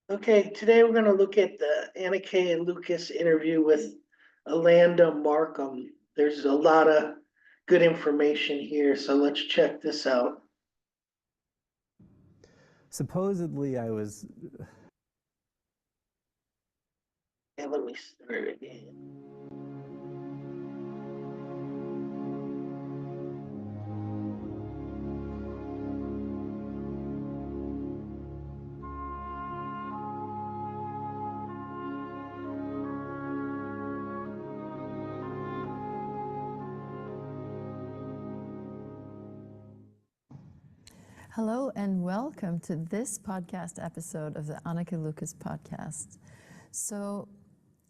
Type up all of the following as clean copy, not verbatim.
Okay, today we're going to look at the Anneke and Lucas interview with Alandra Markman. There's a lot of good information here, so let's check this out. Supposedly I was... And let me start again. Hello and welcome to this podcast episode of the Anneke Lucas podcast. So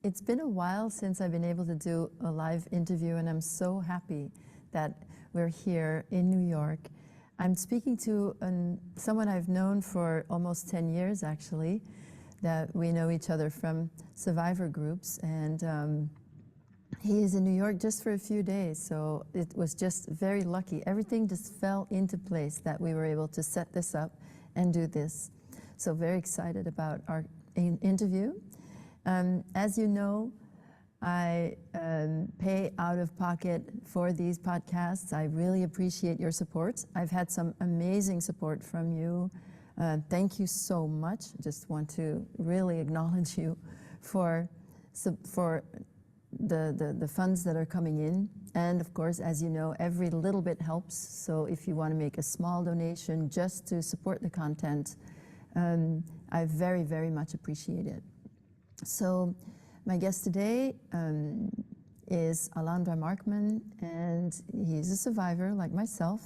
it's been a while since I've been able to do a live interview, and I'm so happy that we're here in New York. I'm speaking to someone I've known for almost 10 years, actually, that we know each other from survivor groups, and he is in New York just for a few days, so it was just very lucky. Everything just fell into place that we were able to set this up and do this. So very excited about our interview. As you know, I pay out of pocket for these podcasts. I really appreciate your support. I've had some amazing support from you. Thank you so much. Just want to really acknowledge you for the funds that are coming in. And of course, as you know, every little bit helps. So if you want to make a small donation just to support the content, I very, very much appreciate it. So my guest today is Alandra Markman, and he's a survivor like myself,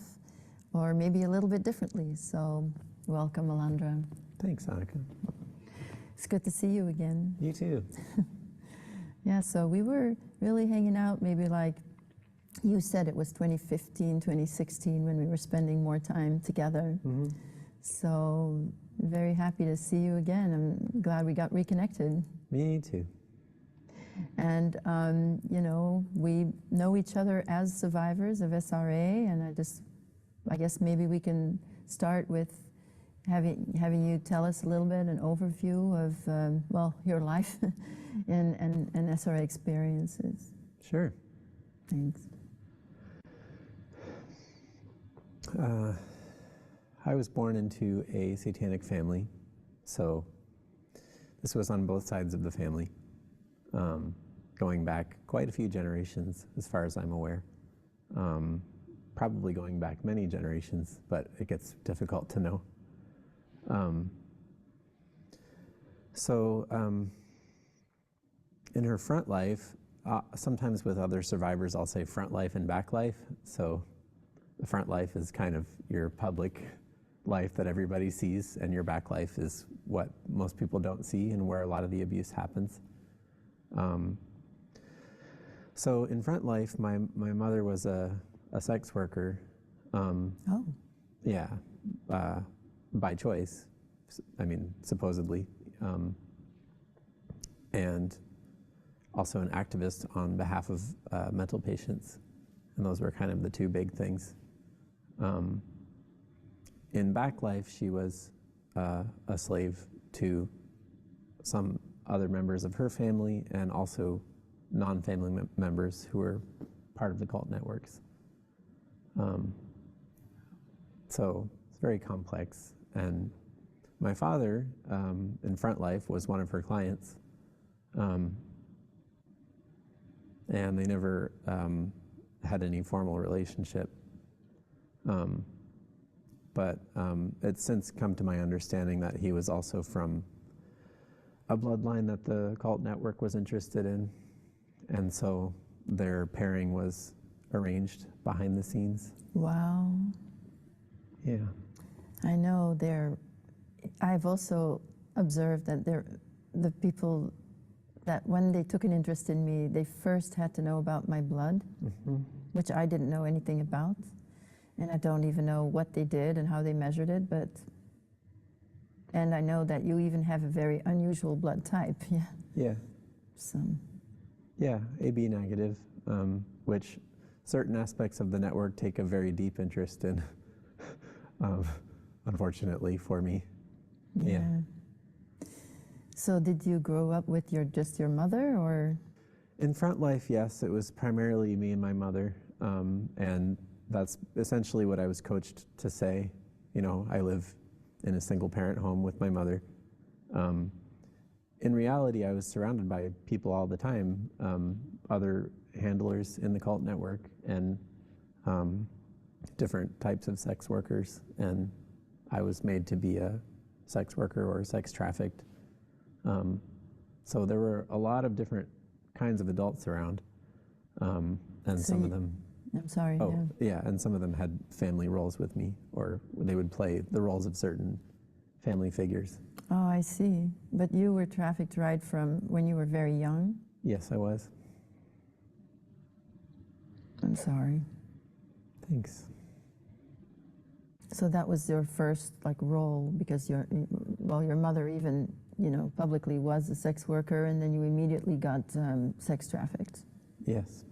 or maybe a little bit differently. So welcome, Alandra. Thanks, Anneke. It's good to see you again. You too. Yeah, so we were really hanging out, maybe like you said it was 2015, 2016 when we were spending more time together. Mm-hmm. So very happy to see you again. I'm glad we got reconnected. Me too. And, you know, we know each other as survivors of SRA, and I guess maybe we can start with having you tell us a little bit, an overview of, well, your life and SRA experiences. Sure. Thanks. I was born into a satanic family, so this was on both sides of the family, going back quite a few generations as far as I'm aware. Probably going back many generations, but it gets difficult to know. In her front life, sometimes with other survivors I'll say front life and back life. So the front life is kind of your public life that everybody sees, and your back life is what most people don't see and where a lot of the abuse happens. So in front life, my mother was a sex worker. Oh. Yeah, by choice, I mean, supposedly. And also an activist on behalf of mental patients. And those were kind of the two big things. In back life, she was a slave to some other members of her family and also non-family members who were part of the cult networks. So it's very complex. And my father, in front life, was one of her clients. And they never had any formal relationship. But it's since come to my understanding that he was also from a bloodline that the cult network was interested in. And so their pairing was arranged behind the scenes. Wow. Yeah. I know I've also observed that the people that when they took an interest in me, they first had to know about my blood, mm-hmm. which I didn't know anything about. And I don't even know what they did and how they measured it, and I know that you even have a very unusual blood type, yeah? Yeah. So. Yeah, AB negative, which certain aspects of the network take a very deep interest in, unfortunately for me. Yeah. So did you grow up with just your mother, or? In front life, yes, it was primarily me and my mother, and that's essentially what I was coached to say. You know, I live in a single parent home with my mother. In reality, I was surrounded by people all the time, other handlers in the cult network and different types of sex workers, and I was made to be a sex worker or sex trafficked. So there were a lot of different kinds of adults around, and So some of them, I'm sorry. oh yeah, and some of them had family roles with me, or they would play the roles of certain family figures. Oh, I see. But you were trafficked right from when you were very young? Yes, I was. I'm sorry. Thanks. So that was your first like role, because your mother even, publicly was a sex worker, and then you immediately got sex trafficked. Yes.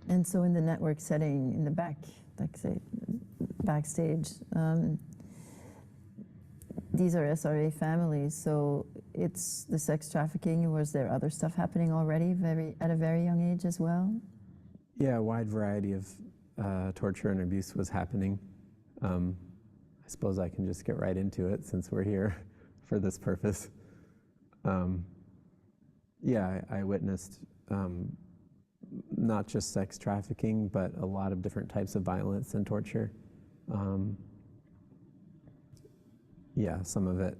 And so in the network setting, in the back, like say, backstage, these are SRA families, so it's the sex trafficking. Was there other stuff happening already at a very young age as well? Yeah, a wide variety of torture and abuse was happening. I suppose I can just get right into it since we're here for this purpose. Yeah, I witnessed not just sex trafficking, but a lot of different types of violence and torture. Yeah, some of it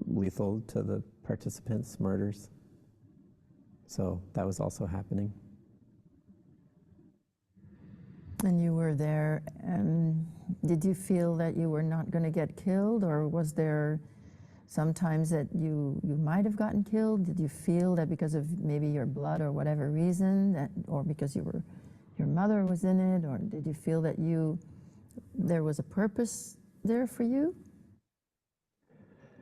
lethal to the participants, murders. So that was also happening. And you were there, did you feel that you were not going to get killed, or was there sometimes that you might have gotten killed? Did you feel that because of maybe your blood or whatever reason, or because your mother was in it, or did you feel that there was a purpose there for you?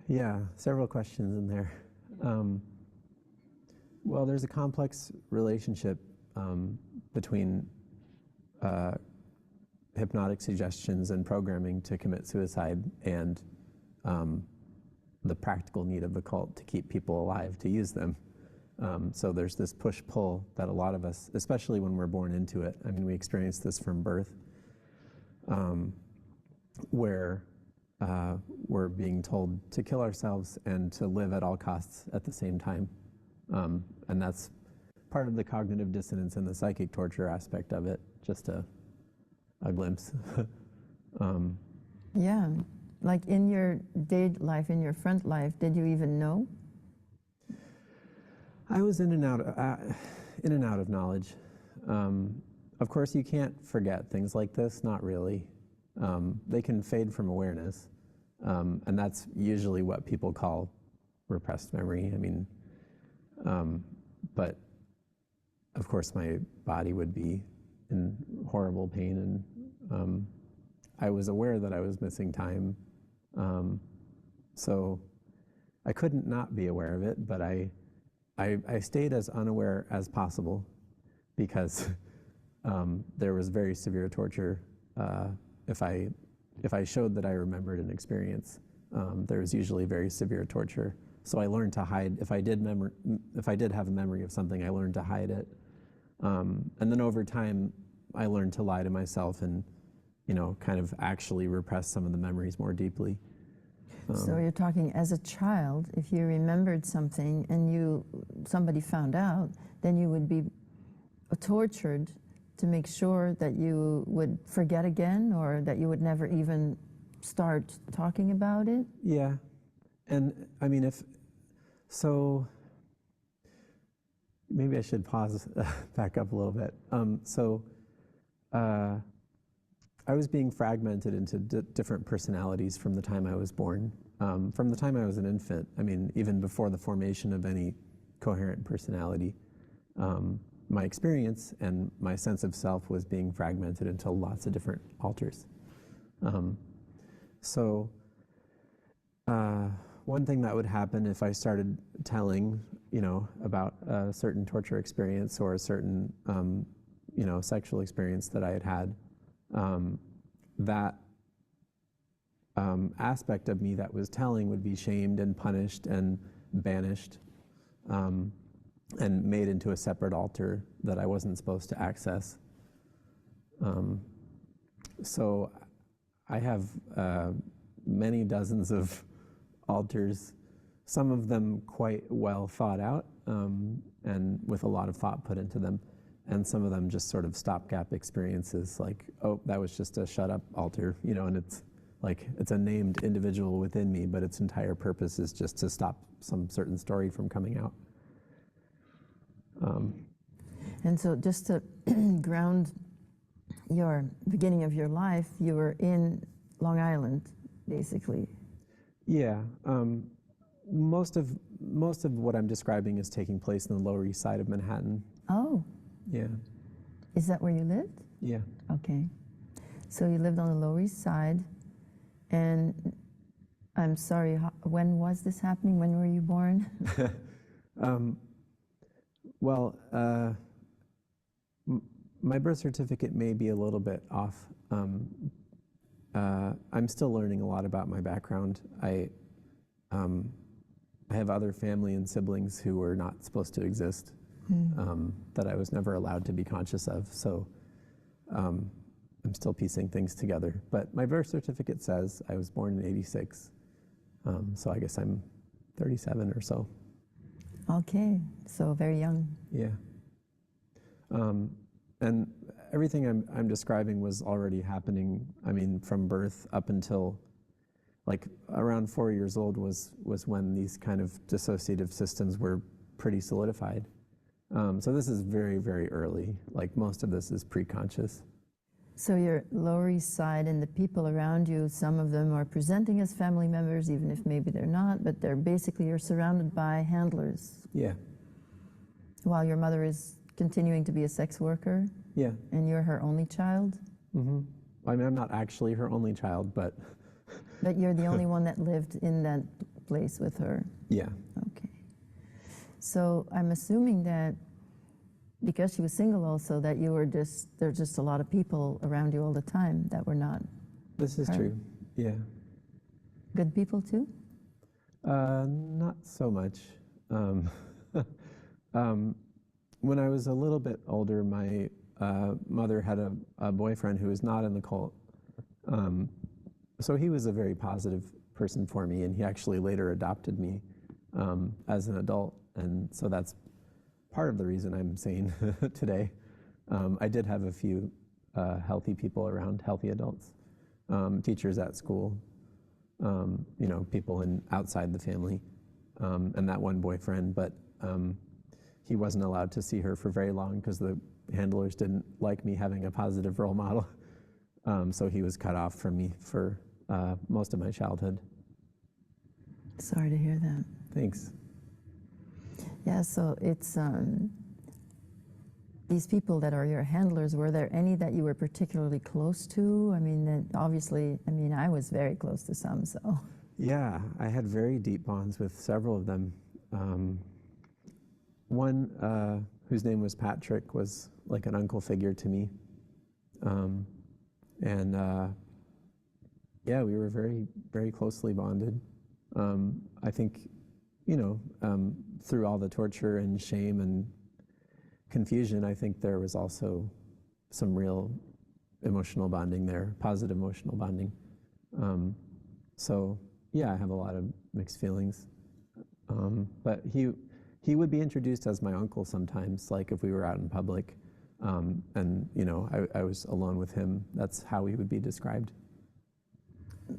Yeah, several questions in there. Well, there's a complex relationship between hypnotic suggestions and programming to commit suicide and the practical need of the cult to keep people alive to use them. So there's this push-pull that a lot of us, especially when we're born into it, I mean, we experience this from birth, where we're being told to kill ourselves and to live at all costs at the same time. And that's part of the cognitive dissonance and the psychic torture aspect of it, just a glimpse. Yeah, like in your day life, in your front life, did you even know? I was in and out of knowledge. Of course, you can't forget things like this, not really. They can fade from awareness, and that's usually what people call repressed memory. I mean, but of course my body would be in horrible pain, and I was aware that I was missing time, so I couldn't not be aware of it, but I stayed as unaware as possible, because there was very severe torture. If I showed that I remembered an experience, there was usually very severe torture. So I learned to hide. If I did have a memory of something, I learned to hide it. And then over time, I learned to lie to myself and, kind of actually repress some of the memories more deeply. So you're talking as a child, if you remembered something and somebody found out, then you would be tortured to make sure that you would forget again, or that you would never even start talking about it? Yeah. And I mean, so maybe I should pause, back up a little bit. I was being fragmented into different personalities from the time I was born. From the time I was an infant, I mean, even before the formation of any coherent personality, my experience and my sense of self was being fragmented into lots of different alters. One thing that would happen if I started telling, about a certain torture experience or a certain, sexual experience that I had had, that aspect of me that was telling would be shamed and punished and banished, and made into a separate altar that I wasn't supposed to access. So I have many dozens of altars, some of them quite well thought out, and with a lot of thought put into them, and some of them just sort of stopgap experiences, like, oh, that was just a shut up altar, you know, and it's like, it's a named individual within me, but its entire purpose is just to stop some certain story from coming out. And so just to ground your beginning of your life, you were in Long Island, basically. Yeah, most of what I'm describing is taking place in the Lower East Side of Manhattan. Oh, Yeah, is that where you lived? yeah. Okay. So you lived on the Lower East Side, and I'm sorry, when was this happening? When were you born? Well, my birth certificate may be a little bit off. I'm still learning a lot about my background. I have other family and siblings who were not supposed to exist, that I was never allowed to be conscious of. So I'm still piecing things together. But my birth certificate says I was born in '86. So I guess I'm 37 or so. Okay, so very young. Yeah. And everything I'm describing was already happening, I mean, from birth up until like around 4 years old was when these kind of dissociative systems were pretty solidified. So this is very, very early. Like most of this is pre-conscious. So your Lower East Side and the people around you, some of them are presenting as family members, even if maybe they're not, but they're basically, you're surrounded by handlers. Yeah. While your mother is continuing to be a sex worker. Yeah. And you're her only child? Mm-hmm. I mean, I'm not actually her only child, but... But you're the only one that lived in that place with her? Yeah. Okay. So I'm assuming that because she was single also, that you were there's just a lot of people around you all the time that were not This is her. true, yeah. Good people too? Not so much. When I was a little bit older, my mother had a boyfriend who was not in the cult. So he was a very positive person for me, and he actually later adopted me as an adult. And so that's part of the reason I'm sane today. I did have a few healthy people around, healthy adults, teachers at school, you know, people outside the family, and that one boyfriend, but he wasn't allowed to see her for very long because the handlers didn't like me having a positive role model. So he was cut off from me for most of my childhood. Sorry to hear that. Thanks. Yeah, so it's these people that are your handlers, were there any that you were particularly close to? I mean, obviously, I mean, I was very close to some, so. Yeah, I had very deep bonds with several of them. One whose name was Patrick was like an uncle figure to me. Yeah, we were very, very closely bonded. I think, you know, through all the torture and shame and confusion, I think there was also some real emotional bonding there, positive emotional bonding. So yeah, I have a lot of mixed feelings. But he would be introduced as my uncle sometimes, like if we were out in public, and you know, I was alone with him. That's how he would be described.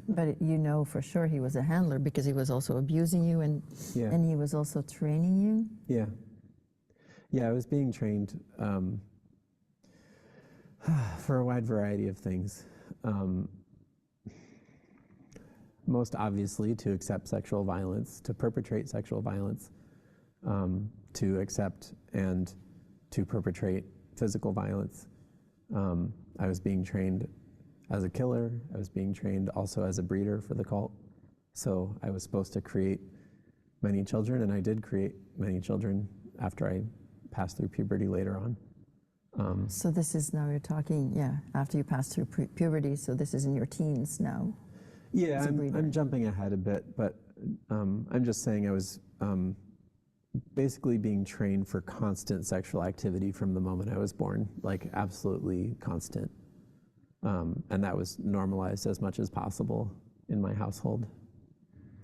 But you know for sure he was a handler because he was also abusing you and he was also training you? Yeah. Yeah, I was being trained for a wide variety of things. Most obviously to accept sexual violence, to perpetrate sexual violence, to accept and to perpetrate physical violence. I was being trained as a killer. I was being trained also as a breeder for the cult. So I was supposed to create many children, and I did create many children after I passed through puberty later on. So this is now you're talking, after you passed through puberty, so this is in your teens now. Yeah, as a breeder. I'm jumping ahead a bit, but I'm just saying I was basically being trained for constant sexual activity from the moment I was born, like absolutely constant. And that was normalized as much as possible in my household.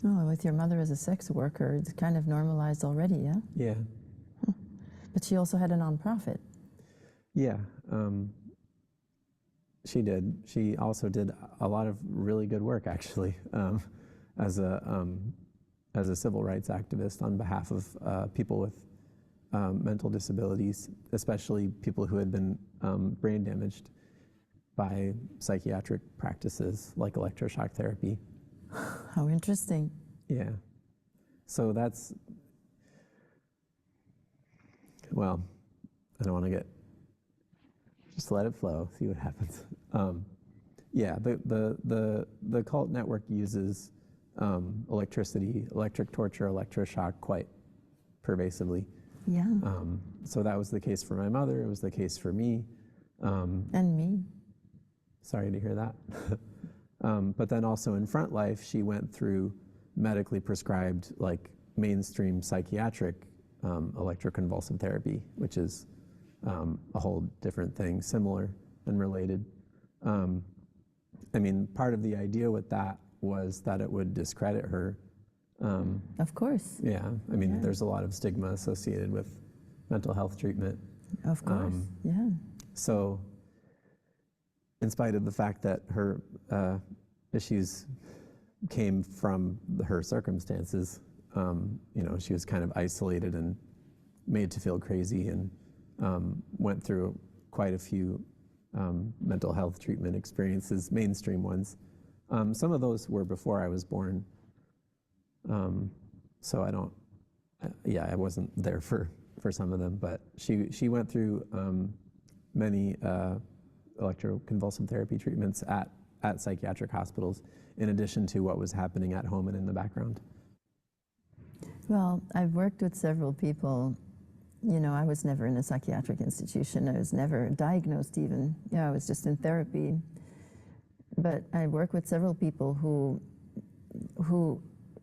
Oh, with your mother as a sex worker, it's kind of normalized already, yeah? Yeah. But she also had a nonprofit. Yeah. She did. She also did a lot of really good work, actually, as a civil rights activist on behalf of people with mental disabilities, especially people who had been brain damaged by psychiatric practices like electroshock therapy. How interesting. Yeah. So that's, well, I don't want to get, just let it flow, see what happens. Yeah, the cult network uses electric torture, electroshock quite pervasively. Yeah. So that was the case for my mother, it was the case for me. And me. Sorry to hear that. But then also in Front Life, she went through medically prescribed, like mainstream psychiatric electroconvulsive therapy, which is a whole different thing, similar and related. I mean, part of the idea with that was that it would discredit her. Of course. Yeah, I mean, Yeah. there's a lot of stigma associated with mental health treatment. Of course. Yeah. So, in spite of the fact that her issues came from her circumstances, you know, she was kind of isolated and made to feel crazy, and went through quite a few mental health treatment experiences, mainstream ones. Some of those were before I was born, so I don't, yeah, I wasn't there for some of them, but she went through many electroconvulsive therapy treatments at psychiatric hospitals, in addition to what was happening at home and in the background. Well, I've worked with several people. You know, I was never in a psychiatric institution. I was never diagnosed even. Yeah, I was just in therapy. But I work with several people who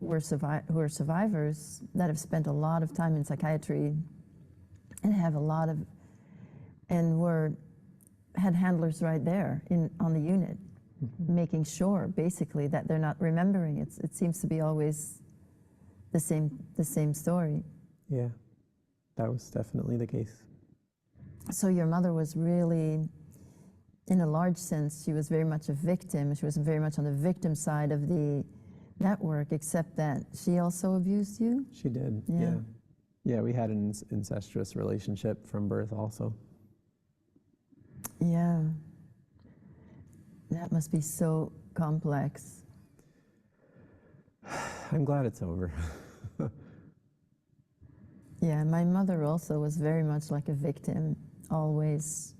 were survivors that have spent a lot of time in psychiatry and have a lot of, and had handlers right there on the unit, making sure basically that they're not remembering. It seems to be always the same story. Yeah, that was definitely the case. So your mother was really, in a large sense, she was very much a victim. She was very much on the victim side of the network, except that she also abused you? She did, Yeah. yeah. Yeah, we had an incestuous relationship from birth also. Yeah. That must be so complex. I'm glad it's over. Yeah, my mother also was very much like a victim, always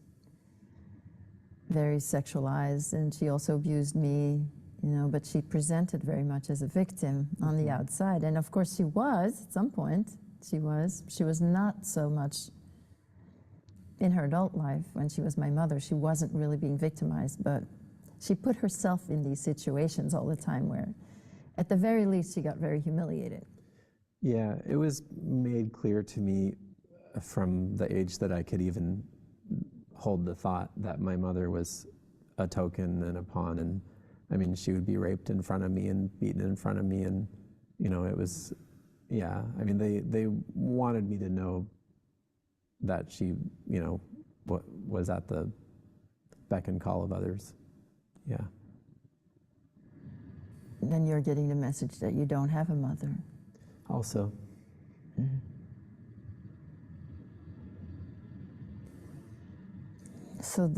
very sexualized, and she also abused me, you know, but she presented very much as a victim on the outside. And of course she was, at some point, she was not so much in her adult life. When she was my mother, she wasn't really being victimized, but she put herself in these situations all the time where, at the very least, she got very humiliated. Yeah, it was made clear to me from the age that I could even hold the thought that my mother was a token and a pawn. And I mean, she would be raped in front of me and beaten in front of me. And, you know, it was, yeah, I mean, they wanted me to know that she, you know, was at the beck and call of others. Yeah. Then you're getting the message that you don't have a mother. Also. Mm-hmm. So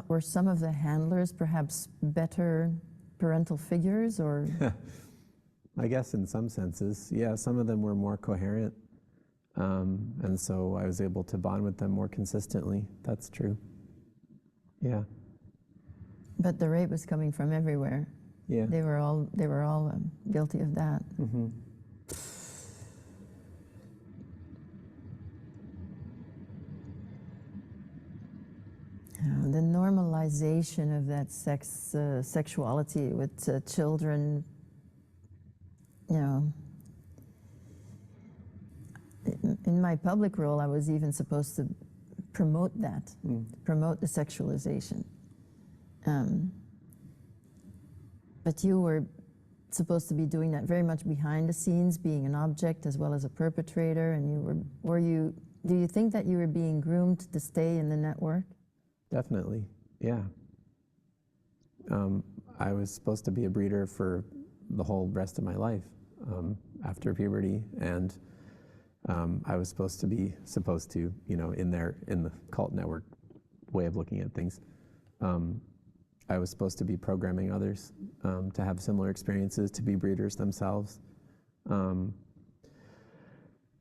were some of the handlers perhaps better parental figures, or? I guess in some senses, yeah, some of them were more coherent. And so I was able to bond with them more consistently. That's true. Yeah. But the rape was coming from everywhere. Yeah. They were all guilty of that. Mm-hmm. The normal sexualization of that sexuality with children, you know. In my public role, I was even supposed to promote that, promote the sexualization. But you were supposed to be doing that very much behind the scenes, being an object as well as a perpetrator. And you were you? Do you think that you were being groomed to stay in the network? Definitely, yeah. I was supposed to be a breeder for the whole rest of my life after puberty, and I was supposed to, you know, in the cult network way of looking at things. I was supposed to be programming others to have similar experiences, to be breeders themselves.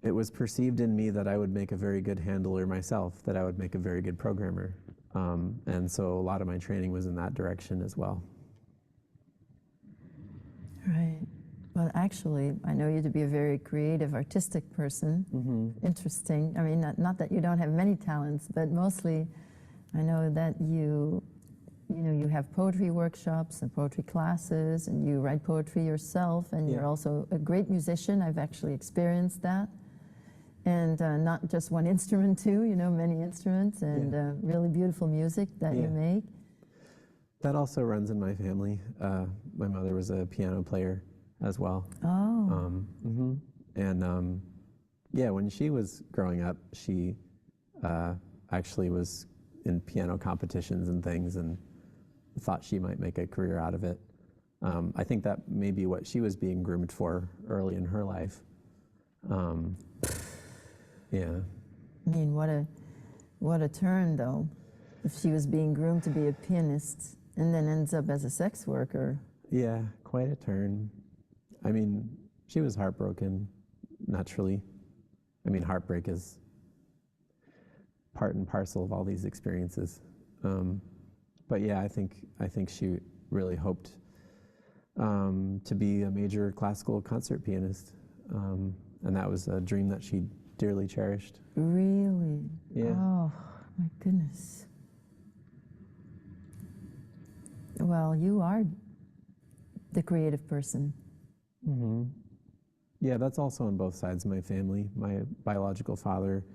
It was perceived in me that I would make a very good handler myself, that I would make a very good programmer. And so a lot of my training was in that direction as well. Right. Well, actually, I know you to be a very creative, artistic person. Interesting. I mean, not that you don't have many talents, but mostly I know that you have poetry workshops and poetry classes, and you write poetry yourself, and you're also a great musician. I've actually experienced that. And not just one instrument too, you know, many instruments, and really beautiful music that you make. That also runs in my family. My mother was a piano player as well. Oh. And yeah, when she was growing up, she actually was in piano competitions and things, and thought she might make a career out of it. I think that may be what she was being groomed for early in her life. Yeah. I mean, what a turn, though. If she was being groomed to be a pianist and then ends up as a sex worker. Yeah, quite a turn. I mean, she was heartbroken, naturally. I mean, heartbreak is part and parcel of all these experiences. But yeah, I think she really hoped to be a major classical concert pianist. And that was a dream that she dearly cherished. Really? Yeah. Oh, my goodness. Well, you are the creative person. Yeah, that's also on both sides of my family. My biological father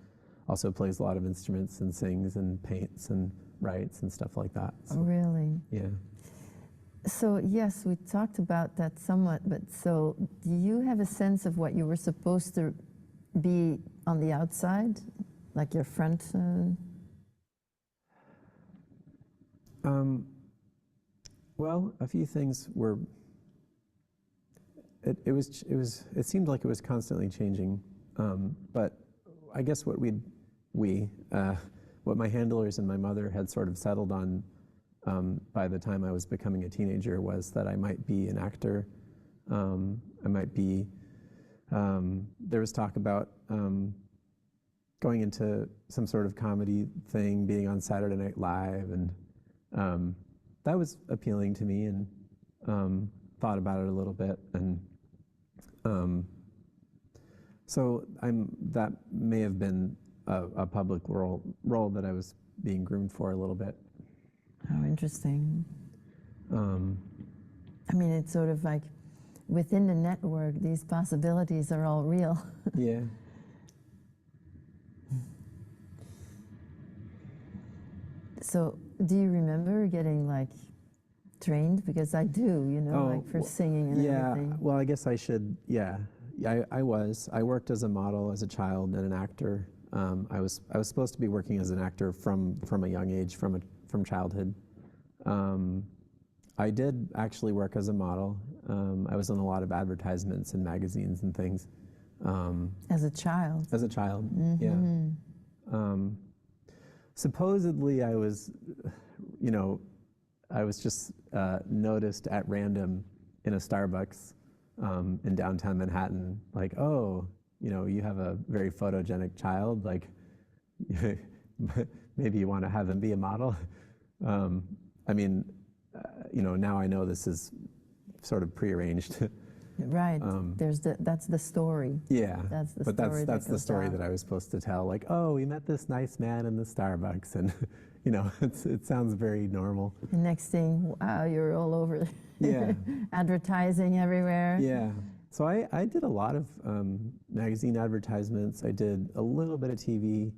also plays a lot of instruments and sings and paints and writes and stuff like that. So, really? yeah. So, yes, we talked about that somewhat, but so do you have a sense of what you were supposed to be on the outside, like your front? Well, a few things were. It seemed like it was constantly changing, but I guess what my handlers and my mother had sort of settled on by the time I was becoming a teenager was that I might be an actor. I might be. There was talk about going into some sort of comedy thing, being on Saturday Night Live, and that was appealing to me, and thought about it a little bit, and so that may have been a public role that I was being groomed for a little bit. How interesting. I mean, it's sort of like within the network, these possibilities are all real. Yeah. So, do you remember getting like trained? Because I do, you know, like for singing and everything. Yeah, well, I guess I should, yeah. I worked as a model as a child and an actor. I was supposed to be working as an actor from a young age, from childhood. I did actually work as a model. I was in a lot of advertisements and magazines and things. As a child? As a child, yeah. Supposedly I was, you know, I was just noticed at random in a Starbucks in downtown Manhattan, like, oh, you know, you have a very photogenic child, like, maybe you want to have him be a model. I mean, you know, now I know this is sort of prearranged. Right. That's the story. Yeah. That's the story that I was supposed to tell. Like, oh, we met this nice man in the Starbucks, and you know, it sounds very normal. And next thing, wow, you're all over Yeah. advertising everywhere. Yeah. So I did a lot of magazine advertisements. I did a little bit of TV.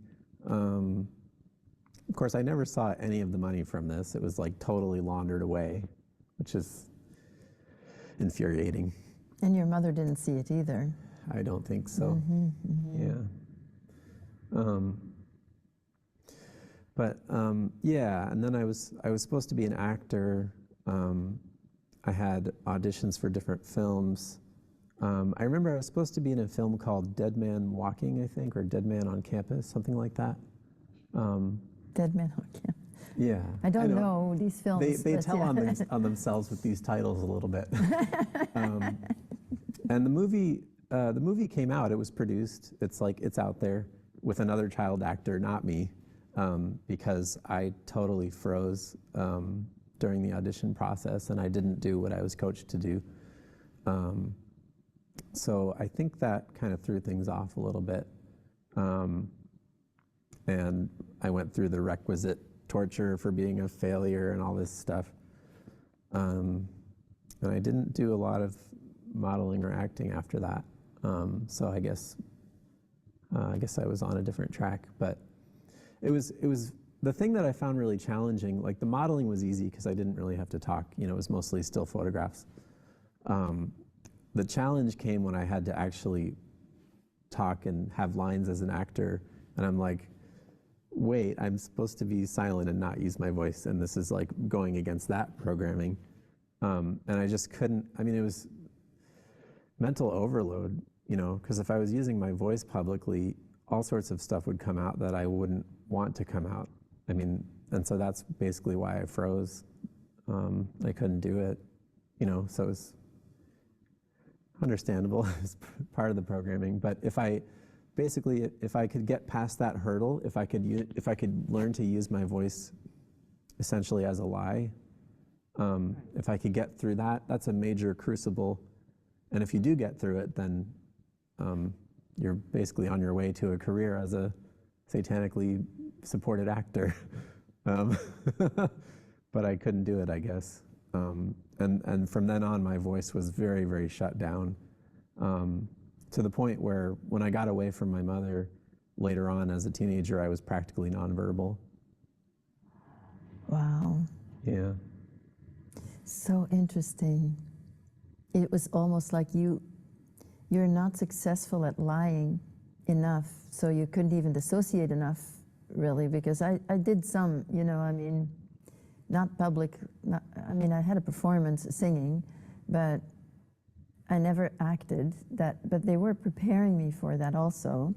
Of course, I never saw any of the money from this. It was like totally laundered away, which is infuriating. And your mother didn't see it either. I don't think so. Yeah. Yeah, and then I was supposed to be an actor. I had auditions for different films. I remember I was supposed to be in a film called Dead Man Walking, I think, or Dead Man on Campus, something like that. Dead Man on Campus. Yeah. I don't know these films. They but tell yeah. on themselves with these titles a little bit. And the movie came out. It was produced. It's out there with another child actor, not me, because I totally froze during the audition process, and I didn't do what I was coached to do. So I think that kind of threw things off a little bit. And I went through the requisite torture for being a failure and all this stuff. And I didn't do a lot of modeling or acting after that. So I guess I was on a different track. But it was the thing that I found really challenging. Like the modeling was easy because I didn't really have to talk. You know, it was mostly still photographs. The challenge came when I had to actually talk and have lines as an actor, and I'm like, wait, I'm supposed to be silent and not use my voice, and this is like going against that programming. And I just couldn't, I mean, it was mental overload, you know, because if I was using my voice publicly, all sorts of stuff would come out that I wouldn't want to come out. I mean, and so that's basically why I froze. I couldn't do it, you know, so it was understandable as part of the programming. But if I could get past that hurdle, if I could learn to use my voice essentially as a lie, if I could get through that, that's a major crucible. And if you do get through it, then you're basically on your way to a career as a satanically supported actor. But I couldn't do it, I guess. And from then on, my voice was very, very shut down, to the point where when I got away from my mother later on as a teenager, I was practically nonverbal. Wow. Yeah. So interesting. It was almost like you're not successful at lying enough, so you couldn't even dissociate enough, really, because I did some, you know, I mean, not public, I mean, I had a performance singing, but I never acted that, but they were preparing me for that also.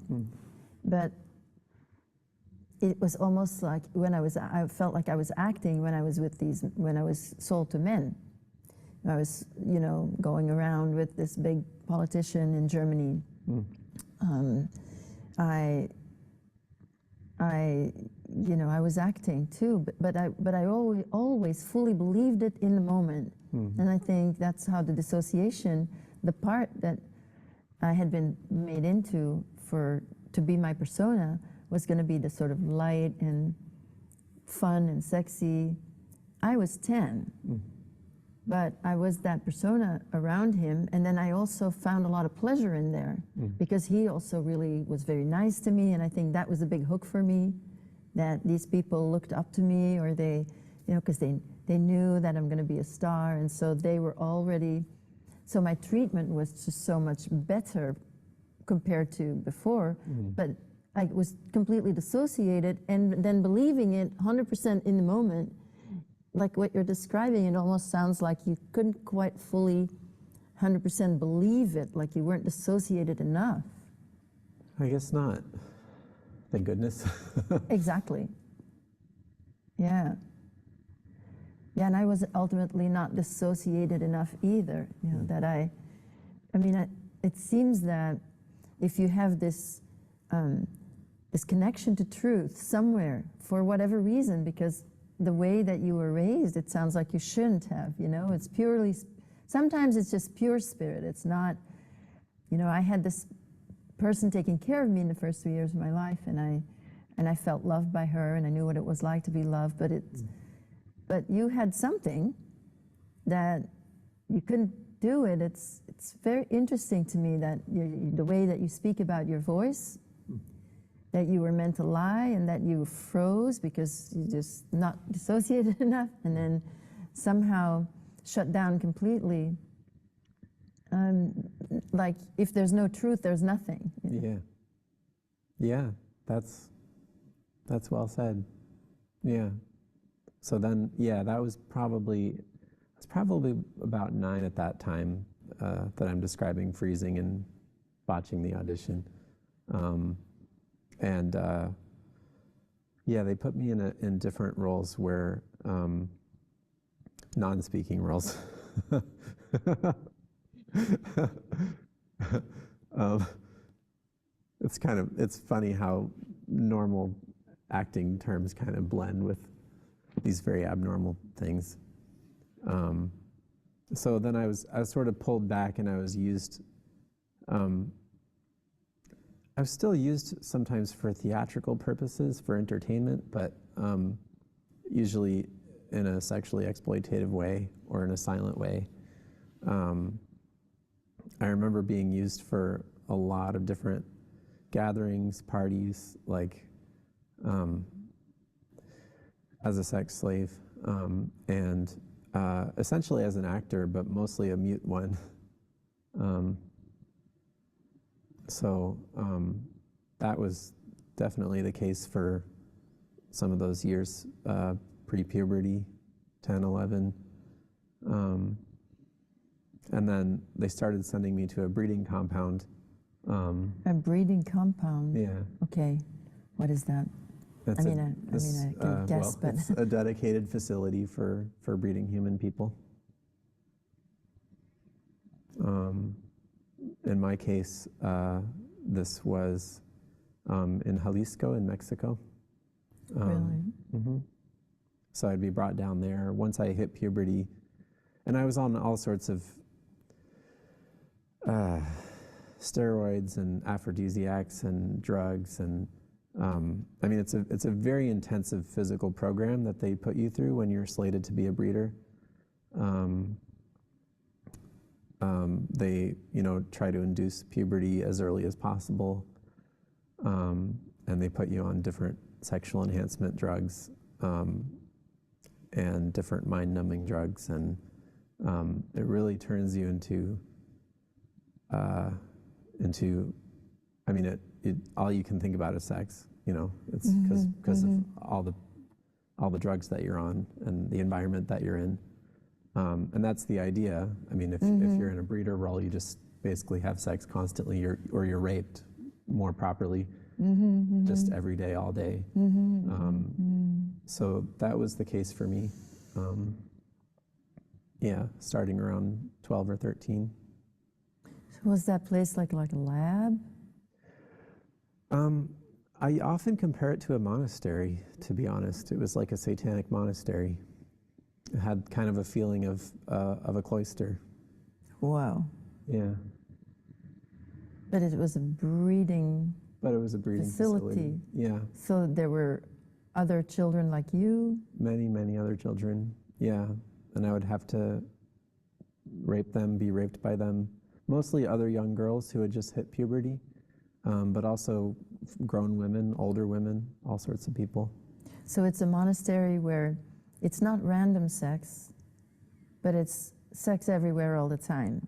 But it was almost like I felt like I was acting when I was sold to men. I was, you know, going around with this big politician in Germany. You know, I was acting too, but I always fully believed it in the moment. And I think that's how the dissociation, the part that I had been made into to be my persona, was going to be the sort of light and fun and sexy. I was 10, but I was that persona around him, and then I also found a lot of pleasure in there because he also really was very nice to me, and I think that was a big hook for me, that these people looked up to me, or they, you know, because they knew that I'm going to be a star, and so they were already, so my treatment was just so much better compared to before, but I was completely dissociated, and then believing it 100% in the moment. Like what you're describing, it almost sounds like you couldn't quite fully 100% believe it, like you weren't dissociated enough. I guess not. Thank goodness. Exactly. Yeah. Yeah, and I was ultimately not dissociated enough either, you know, that I mean, it seems that if you have this connection to truth somewhere, for whatever reason, because the way that you were raised, it sounds like you shouldn't have, you know, it's purely, sometimes it's just pure spirit. It's not, you know, I had this person taking care of me in the first 3 years of my life, and and I felt loved by her, and I knew what it was like to be loved. But you had something that you couldn't do it. It's very interesting to me that the way that you speak about your voice, that you were meant to lie and that you froze because you just not dissociated enough, and then somehow shut down completely. Like if there's no truth, there's nothing. Yeah, that's well said. Yeah. So then, yeah, I was probably about 9 at that time that I'm describing freezing and botching the audition. Yeah, they put me in different roles where non-speaking roles. It's funny how normal acting terms kind of blend with these very abnormal things. So then I was sort of pulled back, and I was used. I was still used sometimes for theatrical purposes, for entertainment, but usually in a sexually exploitative way or in a silent way. I remember being used for a lot of different gatherings, parties, like as a sex slave, and essentially as an actor, but mostly a mute one. So that was definitely the case for some of those years, pre-puberty, 10, 11. And then they started sending me to a breeding compound. A breeding compound? Yeah. Okay. What is that? I can guess, but... It's a dedicated facility for breeding human people. In my case, this was in Jalisco in Mexico. Really? Mm-hmm. So I'd be brought down there once I hit puberty, and I was on all sorts of steroids and aphrodisiacs and drugs, and I mean it's a very intensive physical program that they put you through when you're slated to be a breeder. They try to induce puberty as early as possible, and they put you on different sexual enhancement drugs and different mind-numbing drugs, and it really turns you into I mean, it all you can think about is sex. It's because of all the drugs that you're on and the environment that you're in. And that's the idea. I mean, if you're in a breeder role, you just basically have sex constantly, or you're raped more properly, just every day, all day. So that was the case for me. Yeah, starting around 12 or 13. So was that place like a lab? I often compare it to a monastery, to be honest. It was like a satanic monastery. It had kind of a feeling of a cloister. Wow. Yeah. But it was a breeding facility. Yeah. So there were other children like you? Many, many other children. Yeah. And I would have to rape them, be raped by them. Mostly other young girls who had just hit puberty, but also grown women, older women, all sorts of people. So it's a monastery where it's not random sex, but it's sex everywhere all the time.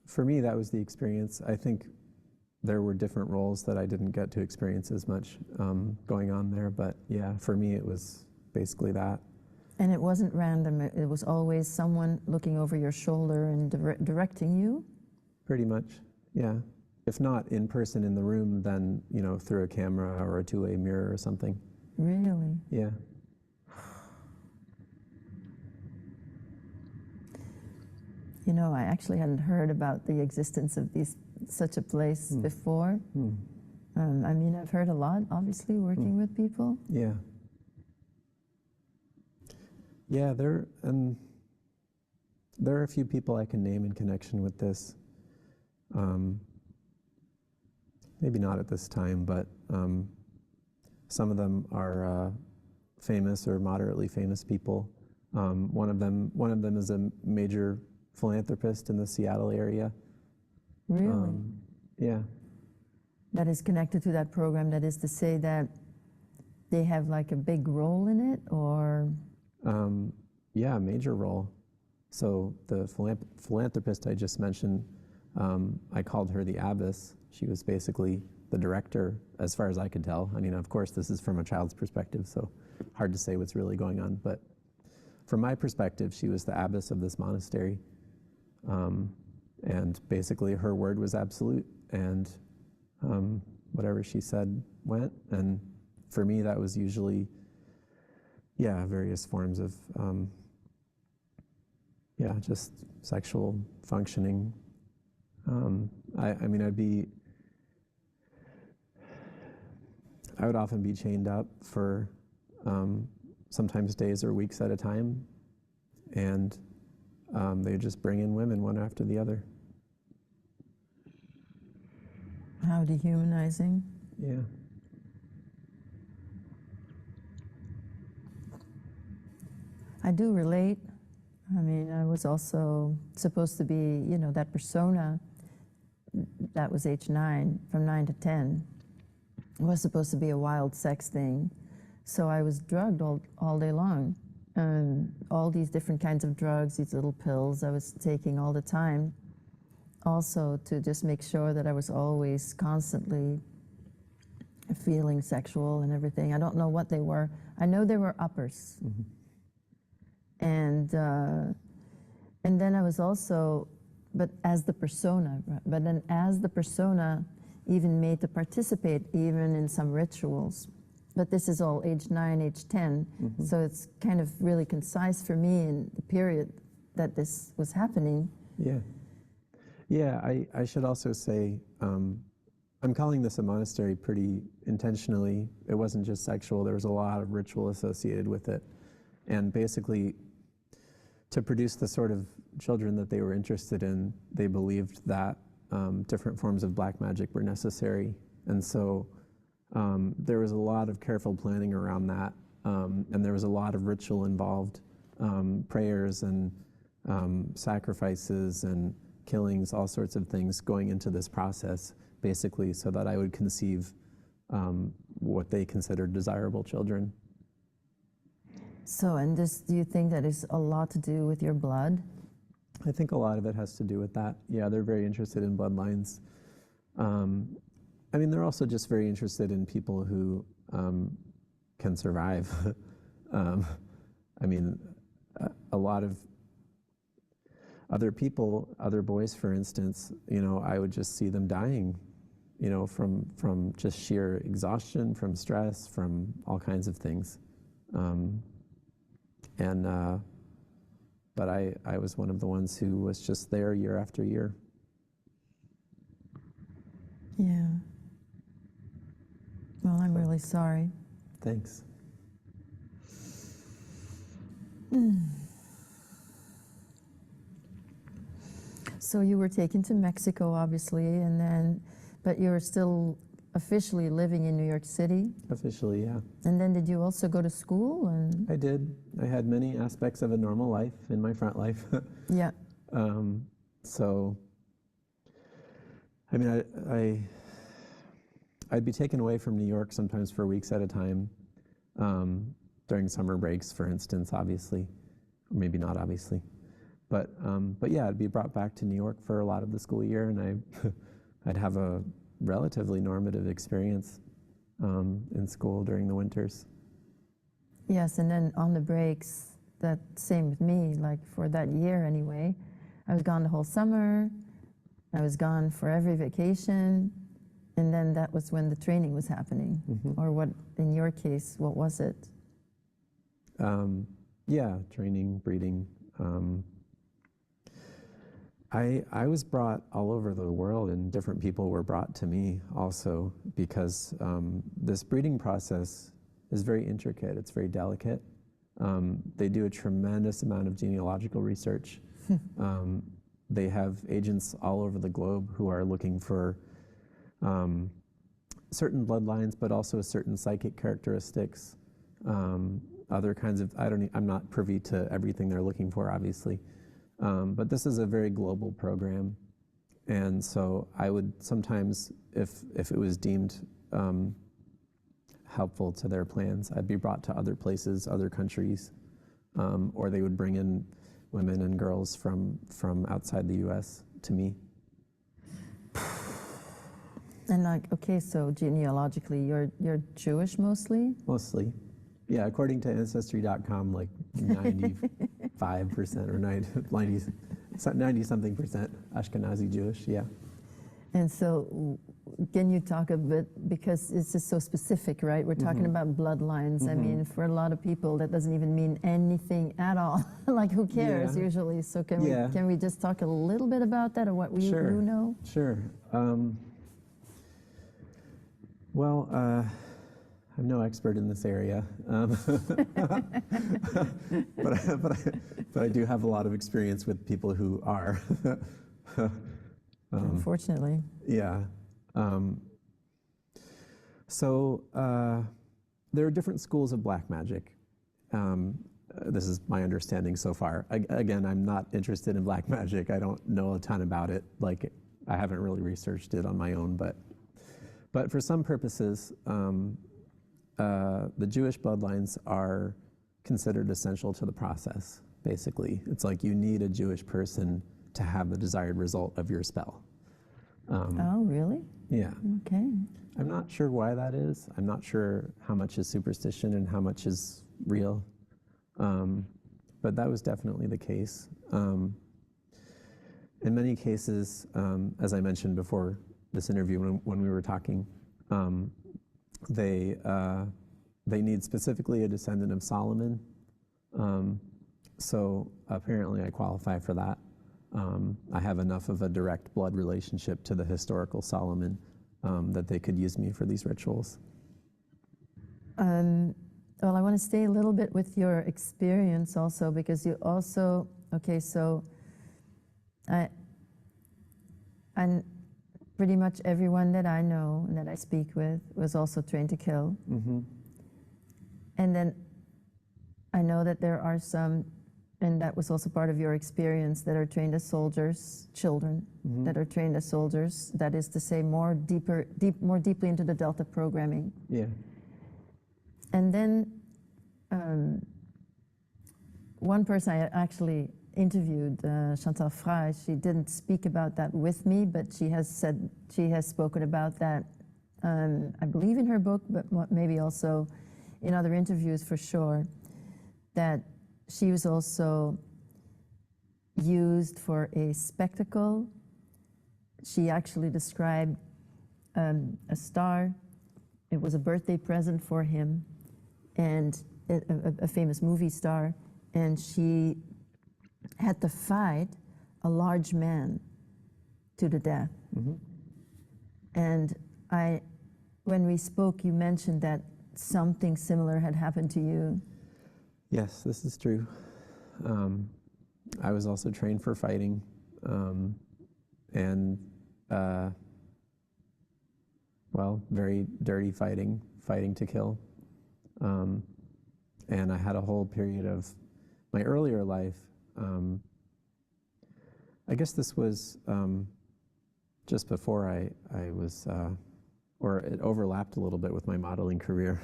For me, that was the experience. I think there were different roles that I didn't get to experience as much going on there, but yeah, for me it was basically that. And it wasn't random, it was always someone looking over your shoulder and directing you? Pretty much, yeah. If not in person in the room, then, through a camera or a two-way mirror or something. Really? Yeah. I actually hadn't heard about the existence of such a place before. I mean, I've heard a lot, obviously, working with people. Yeah. Yeah, there are a few people I can name in connection with this. Maybe not at this time, but Some of them are famous or moderately famous people. One of them is a major philanthropist in the Seattle area. Really? Yeah. That is connected to that program. That is to say that they have like a big role in it, or? Yeah, major role. So the philanthropist I just mentioned, I called her the abbess. She was basically the director, as far as I could tell. I mean, of course, this is from a child's perspective, so hard to say what's really going on. But from my perspective, she was the abbess of this monastery. And basically her word was absolute, and whatever she said went. And for me, that was usually, yeah, various forms of, yeah, just sexual functioning. I mean, I would often be chained up for sometimes days or weeks at a time, and they would just bring in women one after the other. How dehumanizing. Yeah. I do relate. I mean, I was also supposed to be, you know, that persona that was age 9, from 9 to 10. It was supposed to be a wild sex thing. So I was drugged all day long. All these different kinds of drugs, these little pills I was taking all the time. Also to just make sure that I was always constantly feeling sexual and everything. I don't know what they were. I know they were uppers. Mm-hmm. And then I was also, but then as the persona, even made to participate even in some rituals. But this is all age 9, age 10. Mm-hmm. So it's kind of really concise for me in the period that this was happening. Yeah. Yeah, I should also say, I'm calling this a monastery pretty intentionally. It wasn't just sexual, there was a lot of ritual associated with it. And basically, to produce the sort of children that they were interested in, they believed that different forms of black magic were necessary. And so there was a lot of careful planning around that, and there was a lot of ritual involved, prayers and sacrifices and killings, all sorts of things going into this process, basically so that I would conceive what they considered desirable children. So, and this, do you think that is a lot to do with your blood? I think a lot of it has to do with that. Yeah, they're very interested in bloodlines. I mean, they're also just very interested in people who can survive. I mean, a lot of other people, other boys, for instance, you know, I would just see them dying, you know, from just sheer exhaustion, from stress, from all kinds of things. But I was one of the ones who was just there year after year. Yeah. Well, I'm really sorry. Thanks. So you were taken to Mexico, obviously, and then, but you were still officially living in New York City. Officially, yeah. And then did you also go to school? And I did. I had many aspects of a normal life in my front life. yeah. So, I mean, I'd be taken away from New York sometimes for weeks at a time, during summer breaks, for instance, obviously, or maybe not obviously. But yeah, I'd be brought back to New York for a lot of the school year, and I'd have a relatively normative experience in school during the winters. Yes, and then on the breaks, that same with me, like for that year anyway. I was gone the whole summer, I was gone for every vacation, and then that was when the training was happening. Mm-hmm. Or what, in your case, what was it? Yeah, training, breeding. I was brought all over the world, and different people were brought to me also, because this breeding process is very intricate, it's very delicate. They do a tremendous amount of genealogical research. They have agents all over the globe who are looking for certain bloodlines, but also certain psychic characteristics, other kinds of, I'm not privy to everything they're looking for, obviously. But this is a very global program. And so I would sometimes, if it was deemed helpful to their plans, I'd be brought to other places, other countries, or they would bring in women and girls from outside the US to me. And like, okay, so genealogically, you're Jewish mostly? Mostly. Yeah, according to Ancestry.com, like 95% or 90-something percent Ashkenazi Jewish, yeah. And so can you talk a bit, because it's just so specific, right? We're talking about bloodlines. I mean, for a lot of people, that doesn't even mean anything at all. Like, who cares usually? So can we just talk a little bit about that, or what you know? Sure. Well, I'm no expert in this area, but I do have a lot of experience with people who are. Unfortunately. Yeah. So there are different schools of black magic. This is my understanding so far. Again, I'm not interested in black magic. I don't know a ton about it. Like, I haven't really researched it on my own, but for some purposes, the Jewish bloodlines are considered essential to the process, basically. It's like you need a Jewish person to have the desired result of your spell. Oh, really? Yeah. Okay. I'm not sure why that is. I'm not sure how much is superstition and how much is real. But that was definitely the case. In many cases, as I mentioned before this interview, when we were talking, they need specifically a descendant of Solomon. So apparently I qualify for that. I have enough of a direct blood relationship to the historical Solomon that they could use me for these rituals. Well, I want to stay a little bit with your experience also, because you also, okay, so and pretty much everyone that I know and that I speak with was also trained to kill. And then I know that there are some, and that was also part of your experience, that are trained as soldiers, children that are trained as soldiers. That is to say, more deeply into the Delta programming. Yeah. And then one person I actually interviewed, Chantal Frey, she didn't speak about that with me, but she has spoken about that, I believe in her book, but maybe also in other interviews for sure, that she was also used for a spectacle. She actually described a star. It was a birthday present for him, and a famous movie star, and she had to fight a large man to the death. And when we spoke, you mentioned that something similar had happened to you. Yes, this is true. I was also trained for fighting, and well, very dirty fighting to kill. And I had a whole period of my earlier life. I guess this was just before I was, or it overlapped a little bit with my modeling career.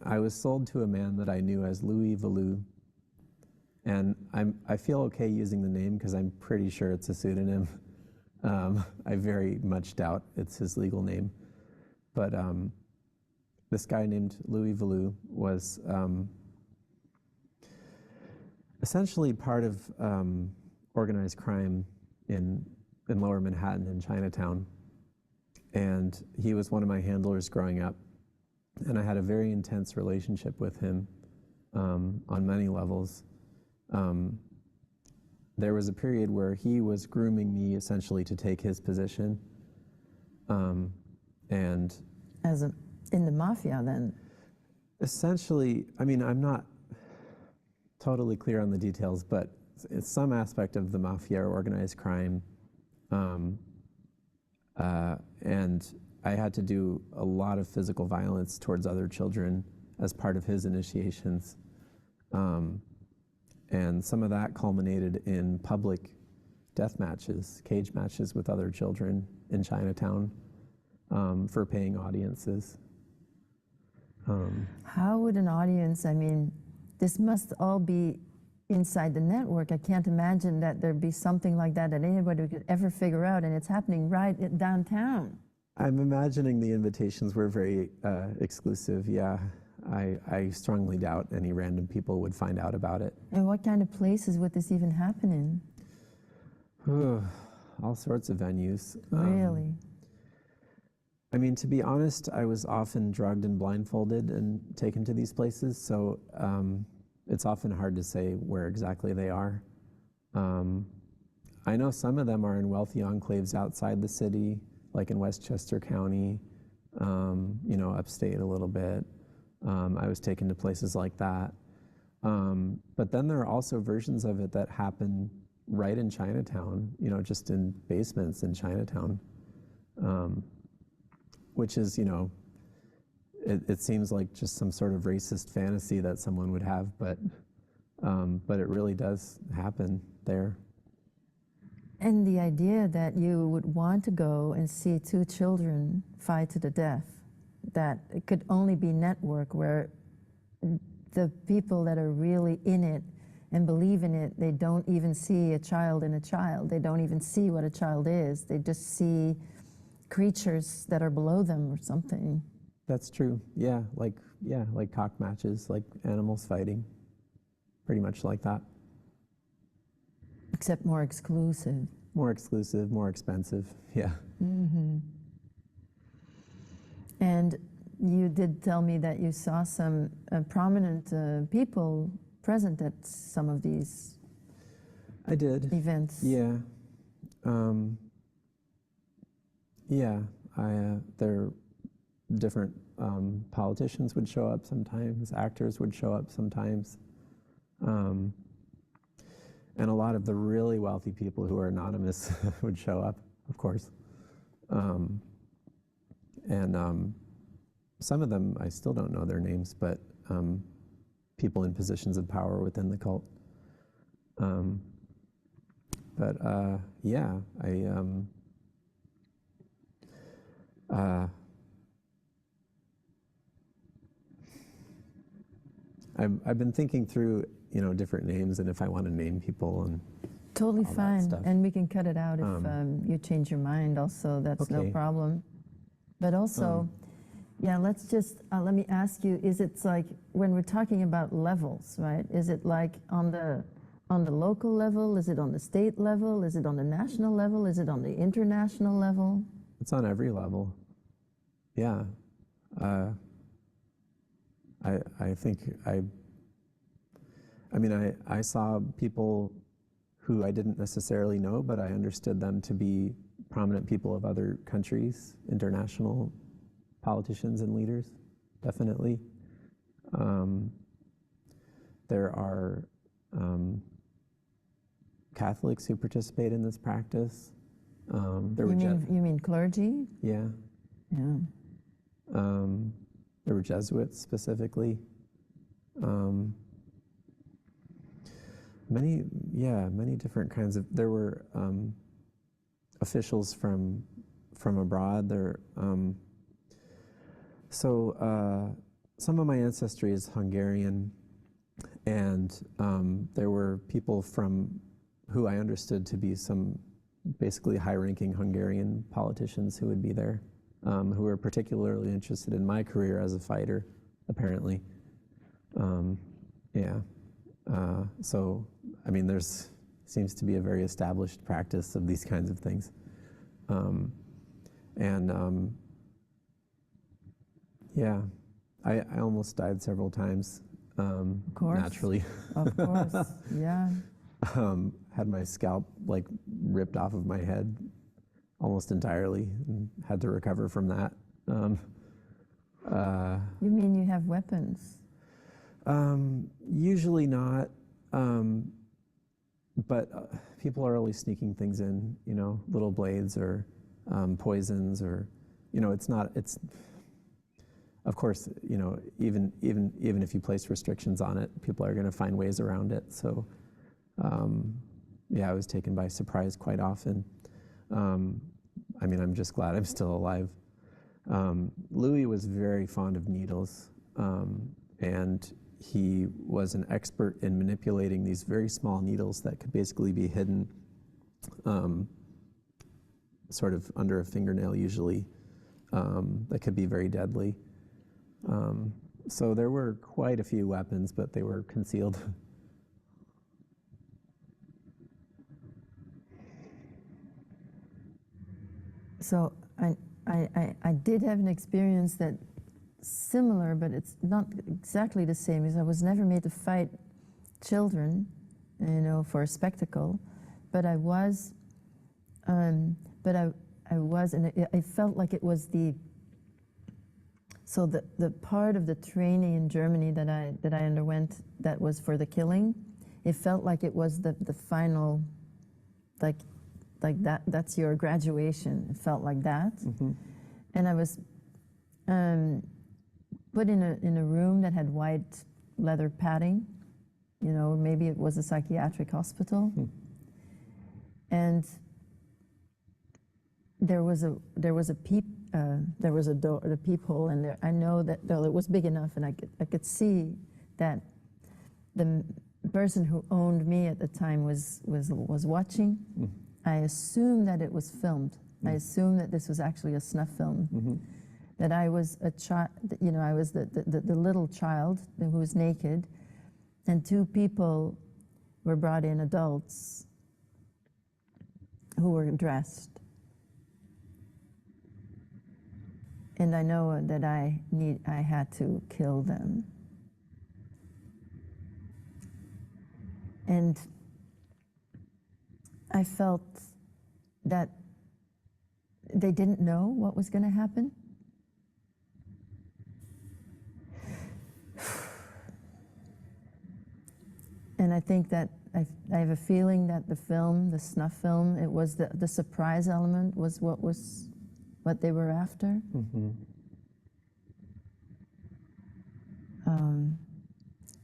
I was sold to a man that I knew as Louis Valou, and I feel okay using the name because I'm pretty sure it's a pseudonym. I very much doubt it's his legal name, but this guy named Louis Valou was essentially part of organized crime in Lower Manhattan in Chinatown, and he was one of my handlers growing up. And I had a very intense relationship with him on many levels. There was a period where he was grooming me essentially to take his position. And in the mafia then? Essentially, I mean, I'm not totally clear on the details, but it's some aspect of the mafia or organized crime. And I had to do a lot of physical violence towards other children as part of his initiations. And some of that culminated in public death matches, cage matches with other children in Chinatown for paying audiences. How would an audience, I mean, this must all be inside the network. I can't imagine that there'd be something like that anybody could ever figure out, and it's happening right downtown. I'm imagining the invitations were very exclusive, yeah. I strongly doubt any random people would find out about it. And what kind of places would this even happen in? All sorts of venues. Really? I mean, to be honest, I was often drugged and blindfolded and taken to these places, so it's often hard to say where exactly they are. I know some of them are in wealthy enclaves outside the city, like in Westchester County, you know, upstate a little bit. I was taken to places like that. But then there are also versions of it that happen right in Chinatown, you know, just in basements in Chinatown, which is, you know, it seems like just some sort of racist fantasy that someone would have, but it really does happen there. And the idea that you would want to go and see two children fight to the death, that it could only be network where the people that are really in it and believe in it, they don't even see a child in a child. They don't even see what a child is. They just see creatures that are below them or something. That's true. Yeah, like cock matches, like animals fighting, pretty much like that. Except more exclusive. More exclusive, more expensive. Yeah. Mm-hmm. And you did tell me that you saw some prominent people present at some of these I did. events. Yeah. Yeah. There different politicians would show up sometimes, actors would show up sometimes. And a lot of the really wealthy people who are anonymous would show up, of course. And some of them, I still don't know their names, but people in positions of power within the cult. Yeah, I've been thinking through, you know, different names and if I want to name people and Totally all that fine. stuff. And we can cut it out if you change your mind also. That's no Okay. problem. But also, yeah, let's just, let me ask you, is it like, when we're talking about levels, right? Is it like on the local level? Is it on the state level? Is it on the national level? Is it on the international level? It's on every level. Yeah. I think I mean, I saw people who I didn't necessarily know, but I understood them to be prominent people of other countries, international politicians and leaders, definitely. There are Catholics who participate in this practice. You mean clergy? Yeah. Yeah. There were Jesuits specifically. Many different kinds of. There were officials from abroad. There. Some of my ancestry is Hungarian, and there were people from who I understood to be some basically high-ranking Hungarian politicians who would be there, who were particularly interested in my career as a fighter, apparently. So, I mean, seems to be a very established practice of these kinds of things. I almost died several times, Of course. naturally. Of course, yeah. Had my scalp like ripped off of my head almost entirely and had to recover from that. You mean you have weapons? Usually not, but people are always sneaking things in, you know, little blades or poisons, or, it's not, of course, even if you place restrictions on it, people are going to find ways around it. So, I was taken by surprise quite often. I'm just glad I'm still alive. Louis was very fond of needles, and he was an expert in manipulating these very small needles that could basically be hidden sort of under a fingernail usually, that could be very deadly. So there were quite a few weapons, but they were concealed. So I did have an experience that similar, but it's not exactly the same, because I was never made to fight children, for a spectacle, but I was, and I felt like it was so the part of the training in Germany that I underwent that was for the killing, it felt like it was the final, like that's your graduation. It felt like that. Mm-hmm. And I was put in a room that had white leather padding. Maybe it was a psychiatric hospital. Mm. And there was a door, the peephole, and there, I know that it was big enough, and I could see that the person who owned me at the time was watching. Mm. I assumed that it was filmed. Mm. I assumed that this was actually a snuff film. Mm-hmm. That I was a child, I was the little child who was naked, and two people were brought in, adults, who were dressed. And I know that I had to kill them. And I felt that they didn't know what was going to happen. And I think that I have a feeling that the film, the snuff film, it was the surprise element was what they were after. Mm-hmm.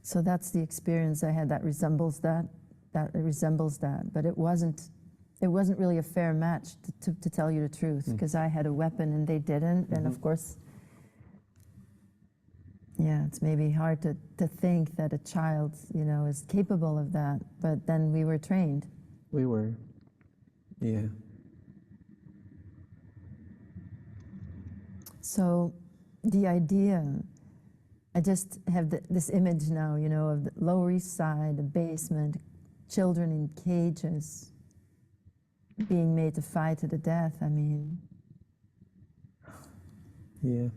So that's the experience I had that resembles that. But it wasn't really a fair match, to tell you the truth, because I had a weapon and they didn't. Mm-hmm. And of course, it's maybe hard to think that a child, is capable of that. But then we were trained. We were, yeah. So the idea, I just have this image now, of the Lower East Side, the basement, children in cages, being made to fight to the death. Yeah.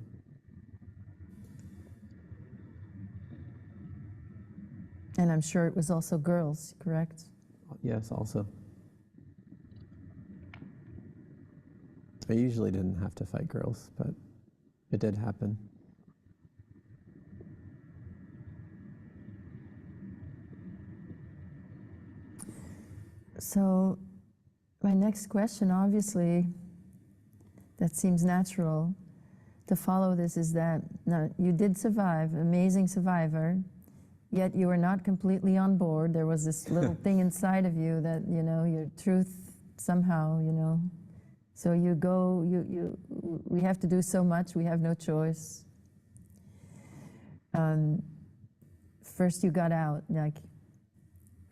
And I'm sure it was also girls, correct? Yes, also. I usually didn't have to fight girls, but it did happen. So my next question, obviously, that seems natural to follow this, is that now you did survive, amazing survivor, yet you were not completely on board. There was this little thing inside of you that, your truth somehow, So you go, we have to do so much, we have no choice. First you got out,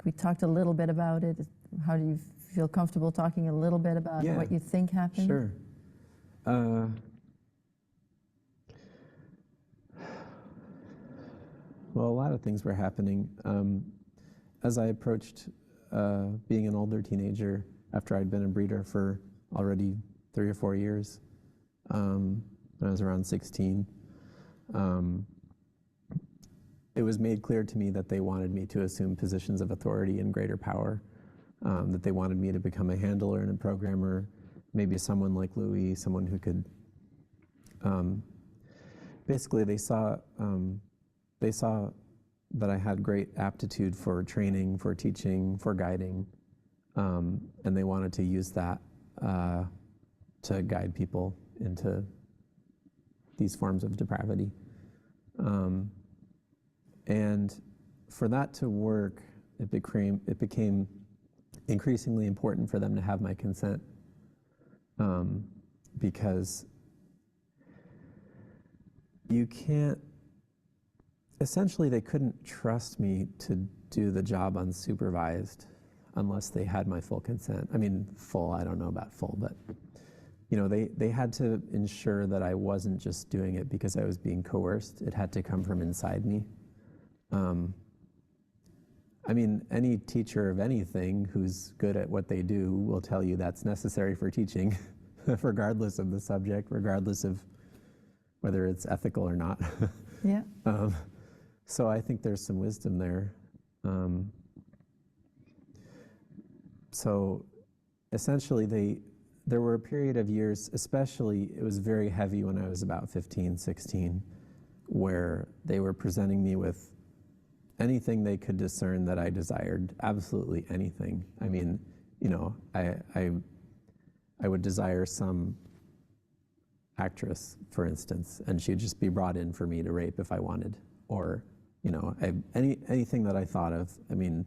we talked a little bit about it. How do you feel comfortable talking a little bit about what you think happened? Sure. Well, a lot of things were happening. As I approached being an older teenager, after I'd been a breeder for already 3 or 4 years, when I was around 16, it was made clear to me that they wanted me to assume positions of authority and greater power, that they wanted me to become a handler and a programmer, maybe someone like Louis, someone who could, basically they saw that I had great aptitude for training, for teaching, for guiding, and they wanted to use that to guide people into these forms of depravity. And for that to work, it became increasingly important for them to have my consent, because you can't, essentially they couldn't trust me to do the job unsupervised unless they had my full consent. I mean, full, I don't know about full, but they had to ensure that I wasn't just doing it because I was being coerced. It had to come from inside me. I mean, any teacher of anything who's good at what they do will tell you that's necessary for teaching, regardless of the subject, regardless of whether it's ethical or not. Yeah. So I think there's some wisdom there. So essentially there were a period of years, especially it was very heavy when I was about 15, 16, where they were presenting me with anything they could discern that I desired, absolutely anything. I mean, I would desire some actress, for instance, and she'd just be brought in for me to rape if I wanted, or anything that I thought of. I mean,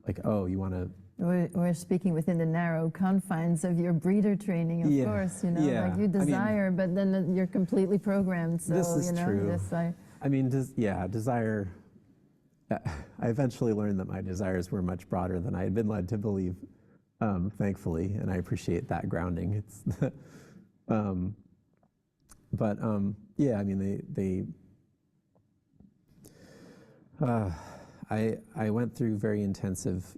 like, oh, you want to. We're speaking within the narrow confines of your breeder training, of course. Yeah. Like you desire, but then you're completely programmed. So this is true. I mean, desire. I eventually learned that my desires were much broader than I had been led to believe, thankfully, and I appreciate that grounding. It's, yeah, I mean, I went through very intensive,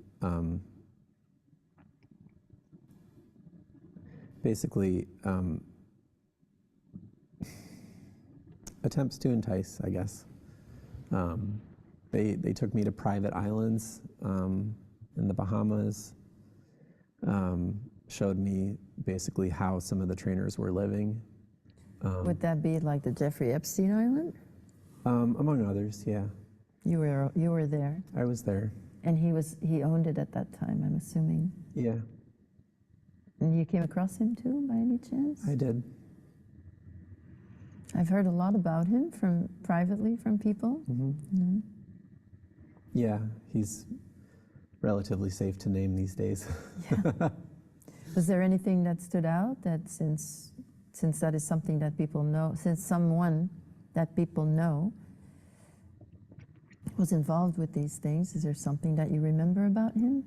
basically, attempts to entice, I guess. They took me to private islands in the Bahamas, showed me basically how some of the trainers were living. Would that be like the Jeffrey Epstein Island? Among others, yeah. You were there. I was there. And he owned it at that time, I'm assuming. Yeah. And you came across him too, by any chance? I did. I've heard a lot about him privately from people. Mm-hmm. Yeah, he's relatively safe to name these days. Yeah. Was there anything that stood out that since that is something that people know, since someone that people know was involved with these things, is there something that you remember about him?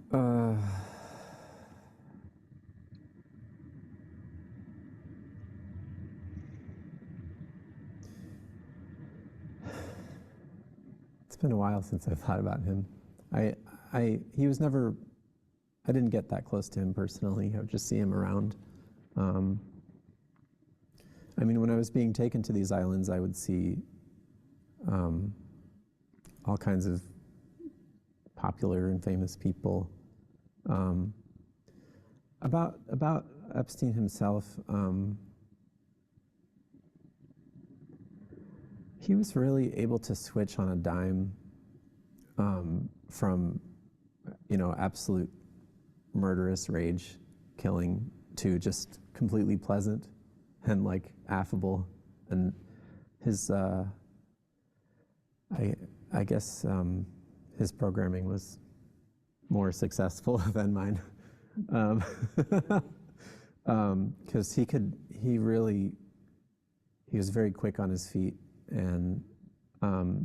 It's been a while since I've thought about him. He was never, I didn't get that close to him personally. I would just see him around. I mean, when I was being taken to these islands, I would see all kinds of popular and famous people. About Epstein himself, he was really able to switch on a dime from, absolute murderous rage killing to just completely pleasant and like affable. And his, I guess his programming was more successful than mine, because he was very quick on his feet and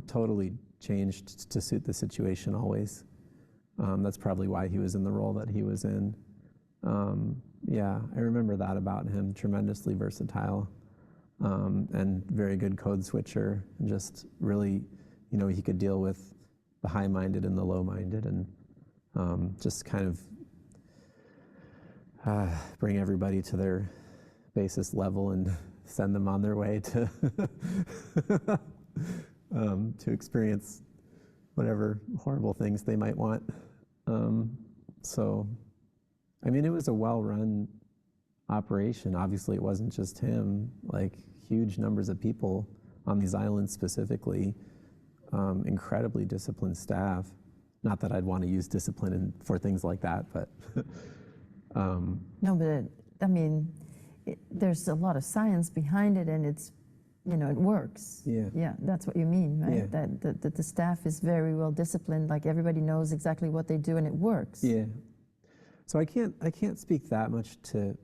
totally changed to suit the situation always. That's probably why he was in the role that he was in. Yeah, I remember that about him, tremendously versatile, and very good code switcher, and just really, he could deal with the high-minded and the low-minded, and just kind of bring everybody to their basis level and send them on their way to to experience whatever horrible things they might want. So, I mean, it was a well-run operation. Obviously, it wasn't just him, like huge numbers of people on these islands specifically, incredibly disciplined staff. Not that I'd want to use discipline for things like that, but. No, but I mean, there's a lot of science behind it, and it's, you know, it works. Yeah. Yeah, that's what you mean, right? Yeah. That the staff is very well disciplined, like everybody knows exactly what they do and it works. Yeah. So I can't speak that much to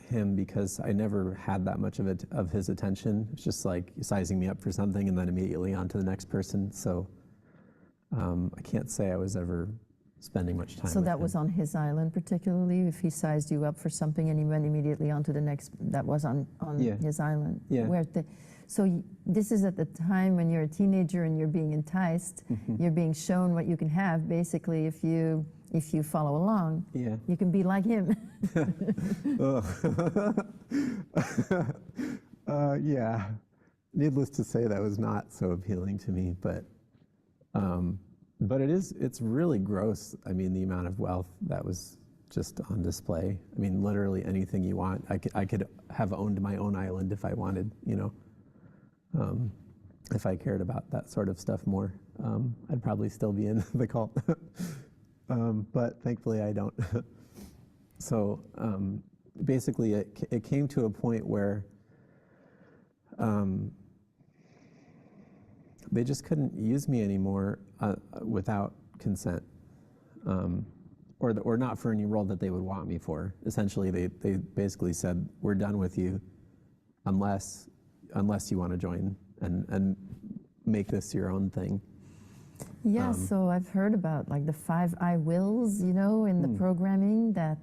him because I never had that much of his attention. It's just like sizing me up for something and then immediately on to the next person. So I can't say I was ever spending much time So with that him. was on his island particularly, if he sized you up for something and he went immediately on to the next, that was on Yeah. his island. Yeah. So this is at the time when you're a teenager and you're being enticed, you're being shown what you can have. Basically, if you follow along, Yeah. you can be like him. Yeah. Needless to say, that was not so appealing to me, but it's really gross. I mean, the amount of wealth that was just on display. I mean, literally anything you want. I could have owned my own island if I wanted, you know. If I cared about that sort of stuff more, I'd probably still be in the cult. But thankfully I don't. So basically it came to a point where they just couldn't use me anymore without consent, or not for any role that they would want me for. Essentially, they basically said, we're done with you unless you want to join and make this your own thing. Yeah, so I've heard about like the 5 I wills, you know, in the programming that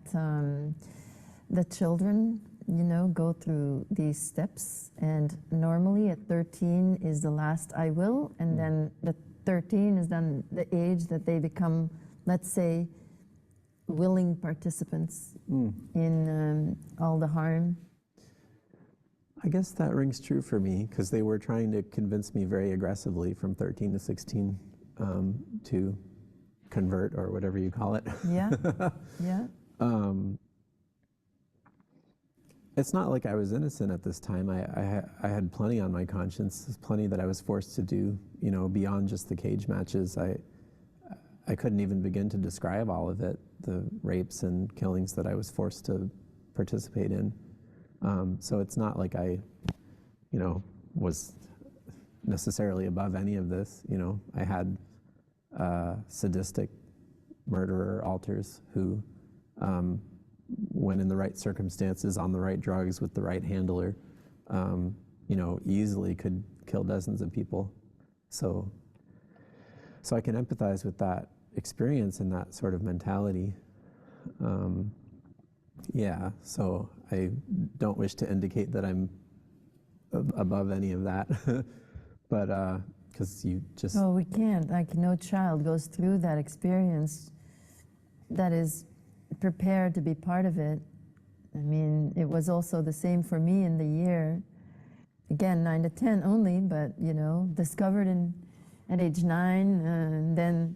the children, you know, go through these steps, and normally at 13 is the last I will, and then the 13 is then the age that they become, let's say, willing participants in all the harm. I guess that rings true for me because they were trying to convince me very aggressively from 13 to 16 to convert, or whatever you call it. Yeah, yeah. It's not like I was innocent at this time. I had plenty on my conscience, plenty that I was forced to do, you know, beyond just the cage matches. I couldn't even begin to describe all of it, the rapes and killings that I was forced to participate in. So it's not like I, you know, was necessarily above any of this. You know, I had sadistic murderer alters who, when in the right circumstances, on the right drugs, with the right handler, you know, easily could kill dozens of people. So I can empathize with that experience and that sort of mentality. Yeah, so I don't wish to indicate that I'm above any of that, but because you just... Oh, we can't. Like, no child goes through that experience that is prepared to be part of it. I mean, it was also the same for me in the year. Again, 9 to 10 only, but, you know, discovered at age 9 and then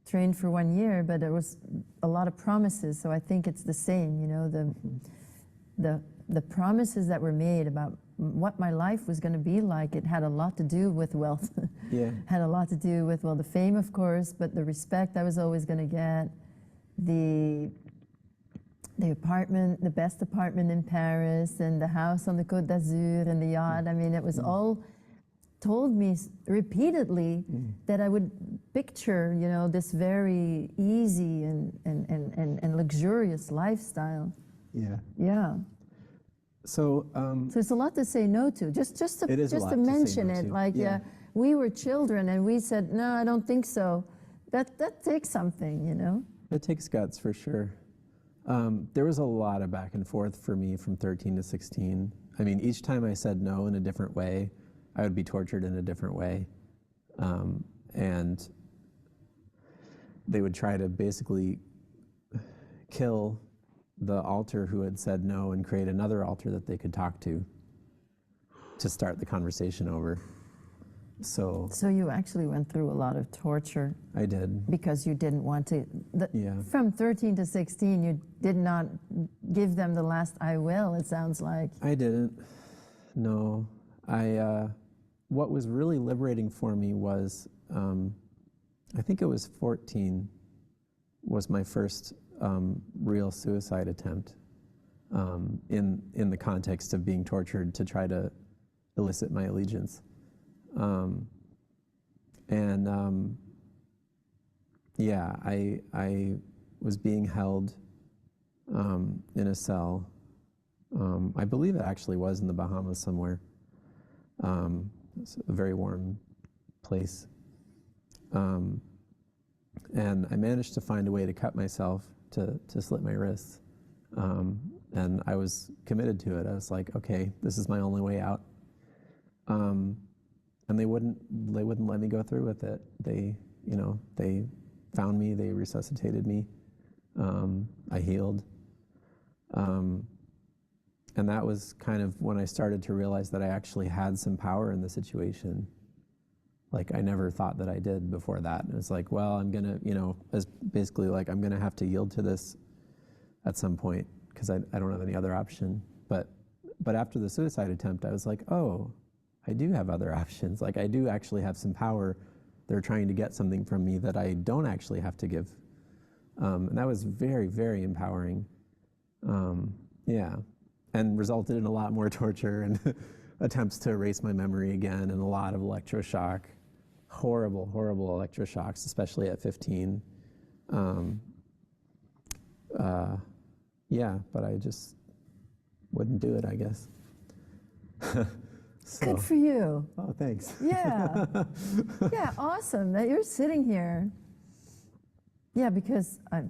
trained for 1 year, but there was a lot of promises. So I think it's the same, you know, the promises that were made about what my life was going to be like. It had a lot to do with wealth. Yeah. Had a lot to do with, well, the fame, of course, but the respect I was always going to get, the apartment, the best apartment in Paris, and the house on the Côte d'Azur, and the yacht. I mean, it was all told me repeatedly that I would picture, you know, this very easy and luxurious lifestyle. Yeah. Yeah. So So it's a lot to say no to. Just It is a to lot to say mention no it, to. like Yeah. we were children and we said, no, I don't think so. That takes something, you know. it takes guts for sure. There was a lot of back and forth for me from 13 to 16. I mean, each time I said no in a different way, I would be tortured in a different way. And they would try to basically kill the alter who had said no and create another alter that they could talk to start the conversation over. So you actually went through a lot of torture I did. because you didn't want to. Yeah. From 13 to 16, you did not give them the last I will, it sounds like. I didn't. No. What was really liberating for me was, I think it was 14, was my first real suicide attempt. in the context of being tortured to try to elicit my allegiance. Yeah, I was being held in a cell. I believe it actually was in the Bahamas somewhere. It's a very warm place. And I managed to find a way to cut myself, to slit my wrists. And I was committed to it. I was like, okay, this is my only way out. And they wouldn't let me go through with it. They found me, they resuscitated me. I healed. And that was kind of when I started to realize that I actually had some power in the situation. Like, I never thought that I did before that. It was like, well, I'm gonna, as basically like, I'm gonna have to yield to this at some point because I don't have any other option. But after the suicide attempt, I was like, oh, I do have other options. Like, I do actually have some power. They're trying to get something from me that I don't actually have to give. And that was very, very empowering. Yeah. And resulted in a lot more torture and attempts to erase my memory again, and a lot of electroshock. Horrible, horrible electroshocks, especially at 15. Yeah, but I just wouldn't do it, I guess. So. Good for you. Oh, thanks. Yeah. Yeah, awesome that you're sitting here. Yeah, because I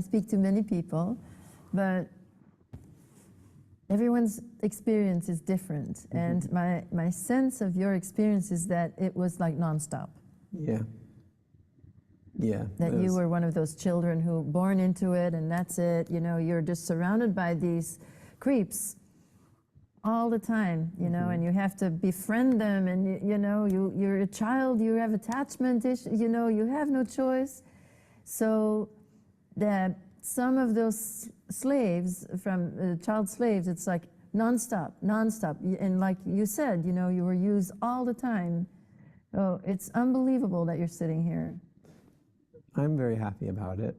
speak to many people, but everyone's experience is different. Mm-hmm. And my sense of your experience is that it was like nonstop. Yeah. Yeah. That you were one of those children who born into it and that's it. You're just surrounded by these creeps all the time, mm-hmm. And you have to befriend them, and you're a child, you have attachment issues, you have no choice. So that some of those slaves, from child slaves, it's like nonstop. And like you said, you were used all the time. Oh, it's unbelievable that you're sitting here. I'm very happy about it.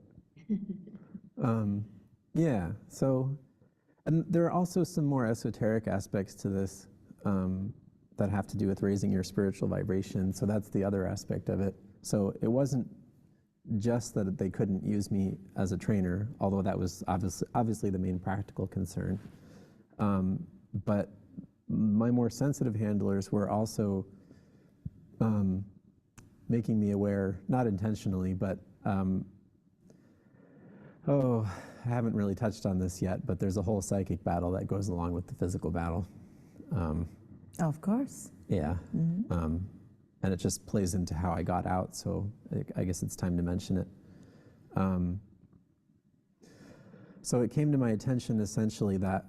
Yeah, so, and there are also some more esoteric aspects to this that have to do with raising your spiritual vibration. So that's the other aspect of it. So it wasn't just that they couldn't use me as a trainer, although that was obviously the main practical concern. But my more sensitive handlers were also making me aware, not intentionally, but I haven't really touched on this yet, but there's a whole psychic battle that goes along with the physical battle. Of course. Yeah. Mm-hmm. And it just plays into how I got out, so I guess it's time to mention it. So it came to my attention essentially that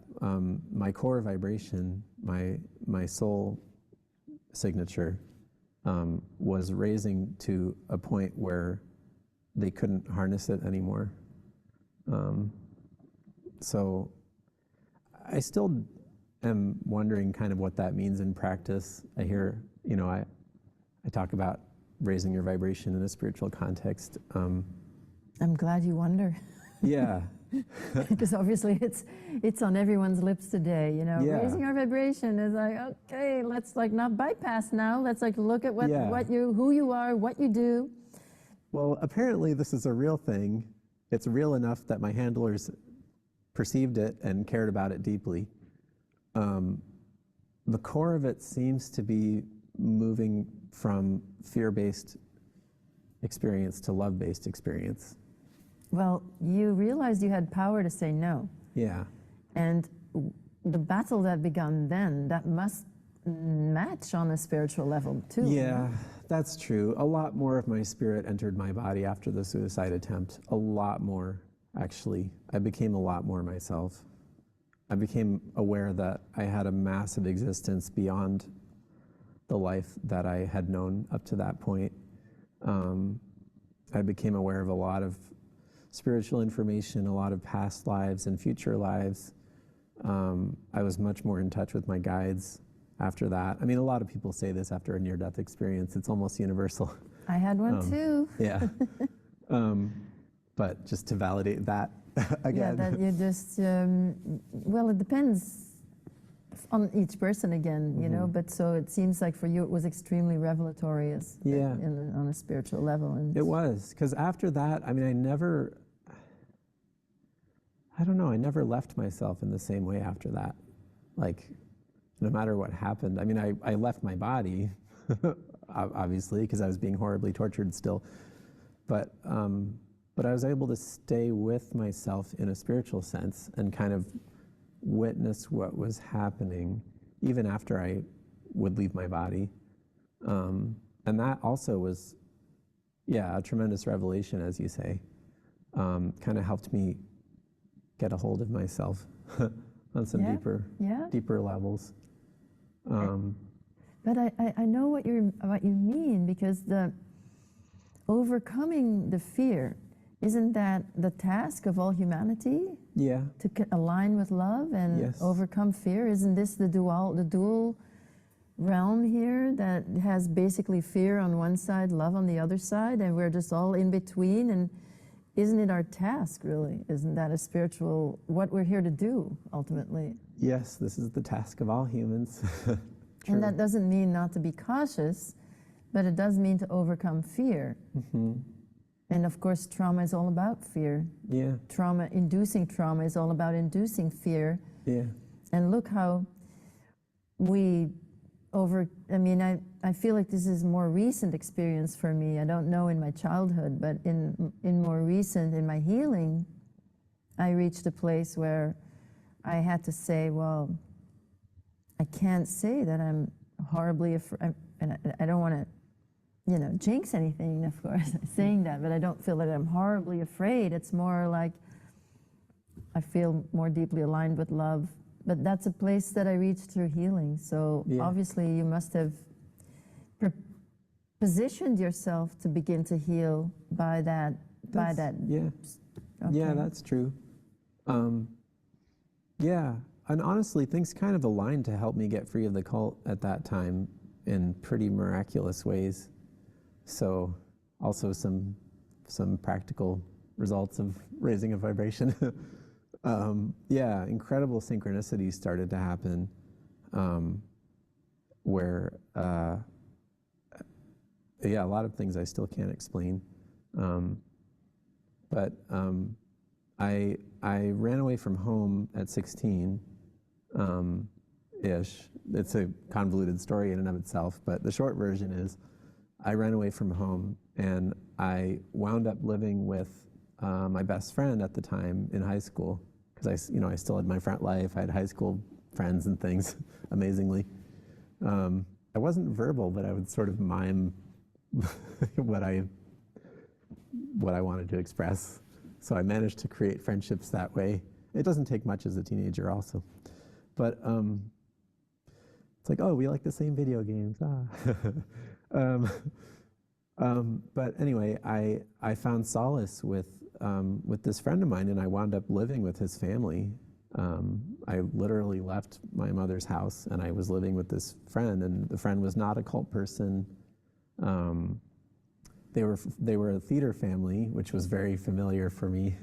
my core vibration, my soul signature, was raising to a point where they couldn't harness it anymore. So I still am wondering kind of what that means in practice. I hear, I talk about raising your vibration in a spiritual context. I'm glad you wonder. Yeah. Because obviously it's on everyone's lips today, Yeah. Raising our vibration is like, okay, let's like not bypass now. Let's like look at who you are, what you do. Well, apparently this is a real thing. It's real enough that my handlers perceived it and cared about it deeply. The core of it seems to be moving from fear-based experience to love-based experience. Well, you realized you had power to say no. Yeah. And the battle that began then, that must match on a spiritual level too. Yeah, that's true. A lot more of my spirit entered my body after the suicide attempt. A lot more, actually. I became a lot more myself. I became aware that I had a massive existence beyond the life that I had known up to that point. I became aware of a lot of spiritual information, a lot of past lives and future lives. I was much more in touch with my guides after that. I mean, a lot of people say this after a near-death experience. It's almost universal. I had one too. Yeah. but just to validate that again. Yeah, that you just, well, it depends on each person again, you know, but so it seems like for you it was extremely revelatory on a spiritual level. And it was, because after that, I mean, I never left myself in the same way after that. Like, no matter what happened, I mean, I left my body, obviously, because I was being horribly tortured still, but I was able to stay with myself in a spiritual sense and kind of witness what was happening even after I would leave my body. And that also was, a tremendous revelation, as you say. Kind of helped me get a hold of myself on some deeper levels. But I know what you mean, because the overcoming the fear, isn't that the task of all humanity? Yeah. To align with love and overcome fear? Isn't this the dual realm here that has basically fear on one side, love on the other side, and we're just all in between? And isn't it our task, really? Isn't that a spiritual, what we're here to do, ultimately? Yes, this is the task of all humans. And that doesn't mean not to be cautious, but it does mean to overcome fear. Mm-hmm. And of course, trauma is all about fear. Yeah. Inducing trauma is all about inducing fear. Yeah. And look how I feel like this is more recent experience for me. I don't know in my childhood, but in more recent, in my healing, I reached a place where I had to say, well, I can't say that I'm horribly afraid, and I don't want to, jinx anything, of course, saying that, but I don't feel that I'm horribly afraid. It's more like I feel more deeply aligned with love. But that's a place that I reached through healing. So obviously you must have positioned yourself to begin to heal by that. Yeah. Okay. Yeah, that's true. And honestly, things kind of aligned to help me get free of the cult at that time in pretty miraculous ways. So also some practical results of raising a vibration. Incredible synchronicities started to happen, where a lot of things I still can't explain. But I ran away from home at 16, ish. It's a convoluted story in and of itself, but the short version is I ran away from home and I wound up living with my best friend at the time in high school, because I still had my front life. I had high school friends and things, amazingly. I wasn't verbal, but I would sort of mime what I wanted to express. So I managed to create friendships that way. It doesn't take much as a teenager also. But it's like, oh, we like the same video games. But anyway, I found solace with this friend of mine, and I wound up living with his family. I literally left my mother's house, and I was living with this friend, and the friend was not a cult person. They were a theater family, which was very familiar for me.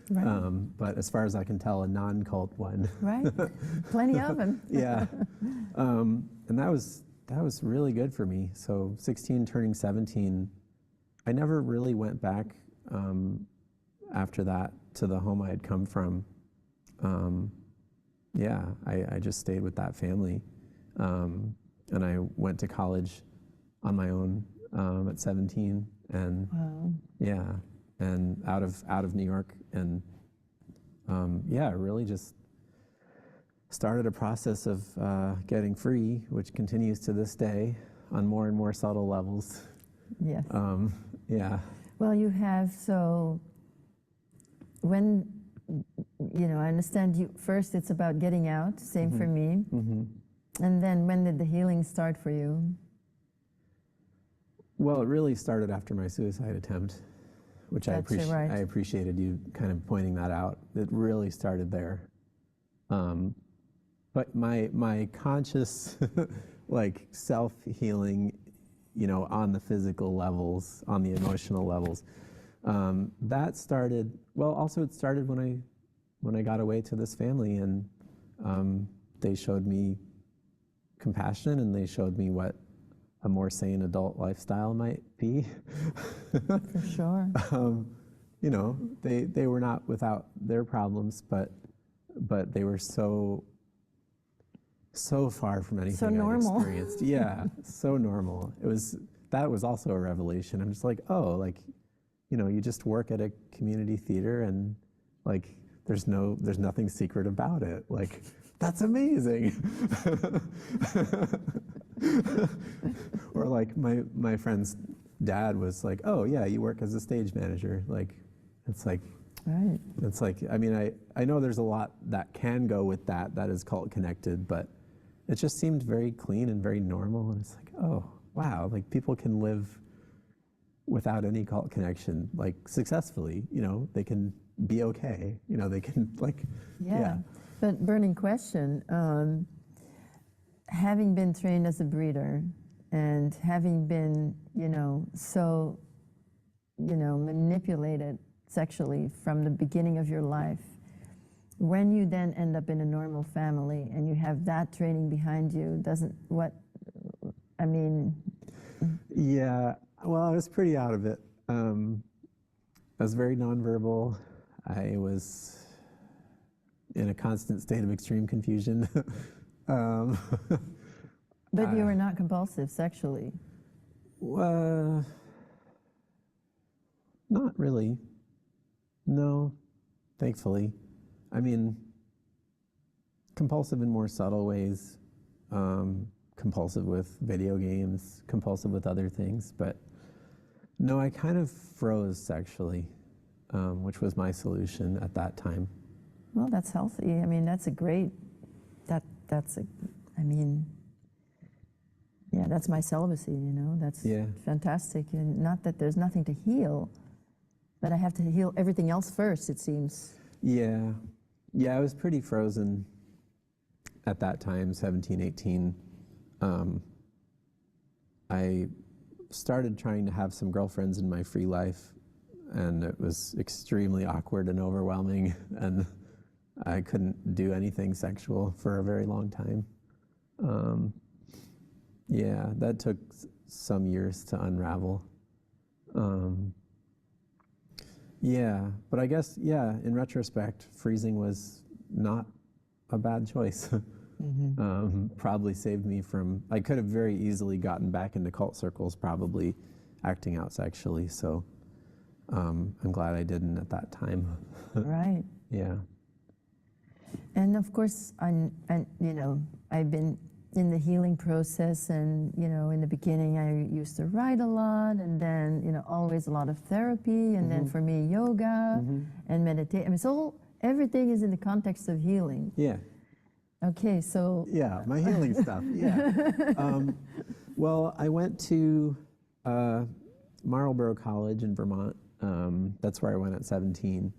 Right. But as far as I can tell, a non-cult one. Right, plenty of them. Yeah, and that was really good for me. So 16 turning 17, I never really went back after that to the home I had come from. I just stayed with that family, and I went to college on my own at 17, and and out of New York, and really just started a process of getting free, which continues to this day on more and more subtle levels. Yes. Well, you have, so when, I understand you, first it's about getting out, same for me. Mm-hmm. And then when did the healing start for you? Well, it really started after my suicide attempt, which I appreciated you kind of pointing that out. It really started there. But my conscious, like, self-healing, on the physical levels, on the emotional levels, That started, well, also it started when I got away to this family, and they showed me compassion, and they showed me what a more sane adult lifestyle might be. For sure. You know, they were not without their problems, but they were so far from anything So normal. I'd experienced. Yeah, so normal. That was also a revelation. I'm just like, oh, like, you know, you just work at a community theater, and like there's nothing secret about it. Like, that's amazing. Or like my friend's dad was like, oh yeah, you work as a stage manager. Like, it's like, Right. it's like, I mean, I know there's a lot that can go with that is cult connected, but it just seemed very clean and very normal. And it's like, oh, wow, like people can live without any cult connection, like successfully, you know, they can be okay. You know, they can like, Yeah. But burning question, having been trained as a breeder and having been, you know, so, you know, manipulated sexually from the beginning of your life, when you then end up in a normal family and you have that training behind you, I mean. Yeah, well, I was pretty out of it. I was very nonverbal. I was in a constant state of extreme confusion. But you were not compulsive sexually. Not really. No, thankfully. I mean, compulsive in more subtle ways, compulsive with video games, compulsive with other things, but no, I kind of froze sexually, which was my solution at that time. Well, that's healthy. I mean, that's a great, I mean, yeah, that's my celibacy, you know, that's fantastic. And not that there's nothing to heal, but I have to heal everything else first, it seems. Yeah. Yeah, I was pretty frozen at that time, 17, 18. I started trying to have some girlfriends in my free life, and it was extremely awkward and overwhelming, and I couldn't do anything sexual for a very long time. Yeah, that took some years to unravel. Yeah, but I guess, yeah, in retrospect, freezing was not a bad choice. Probably saved me from, I could have very easily gotten back into cult circles, probably acting out sexually. So I'm glad I didn't at that time. Right. Yeah. And of course, you know, I've been in the healing process, and, you know, in the beginning I used to write a lot, and then, you know, always a lot of therapy, and then for me, yoga and meditation. I mean, so everything is in the context of healing. Yeah. Okay, so. Yeah, my healing stuff, yeah. Well, I went to Marlborough College in Vermont. That's where I went at 17.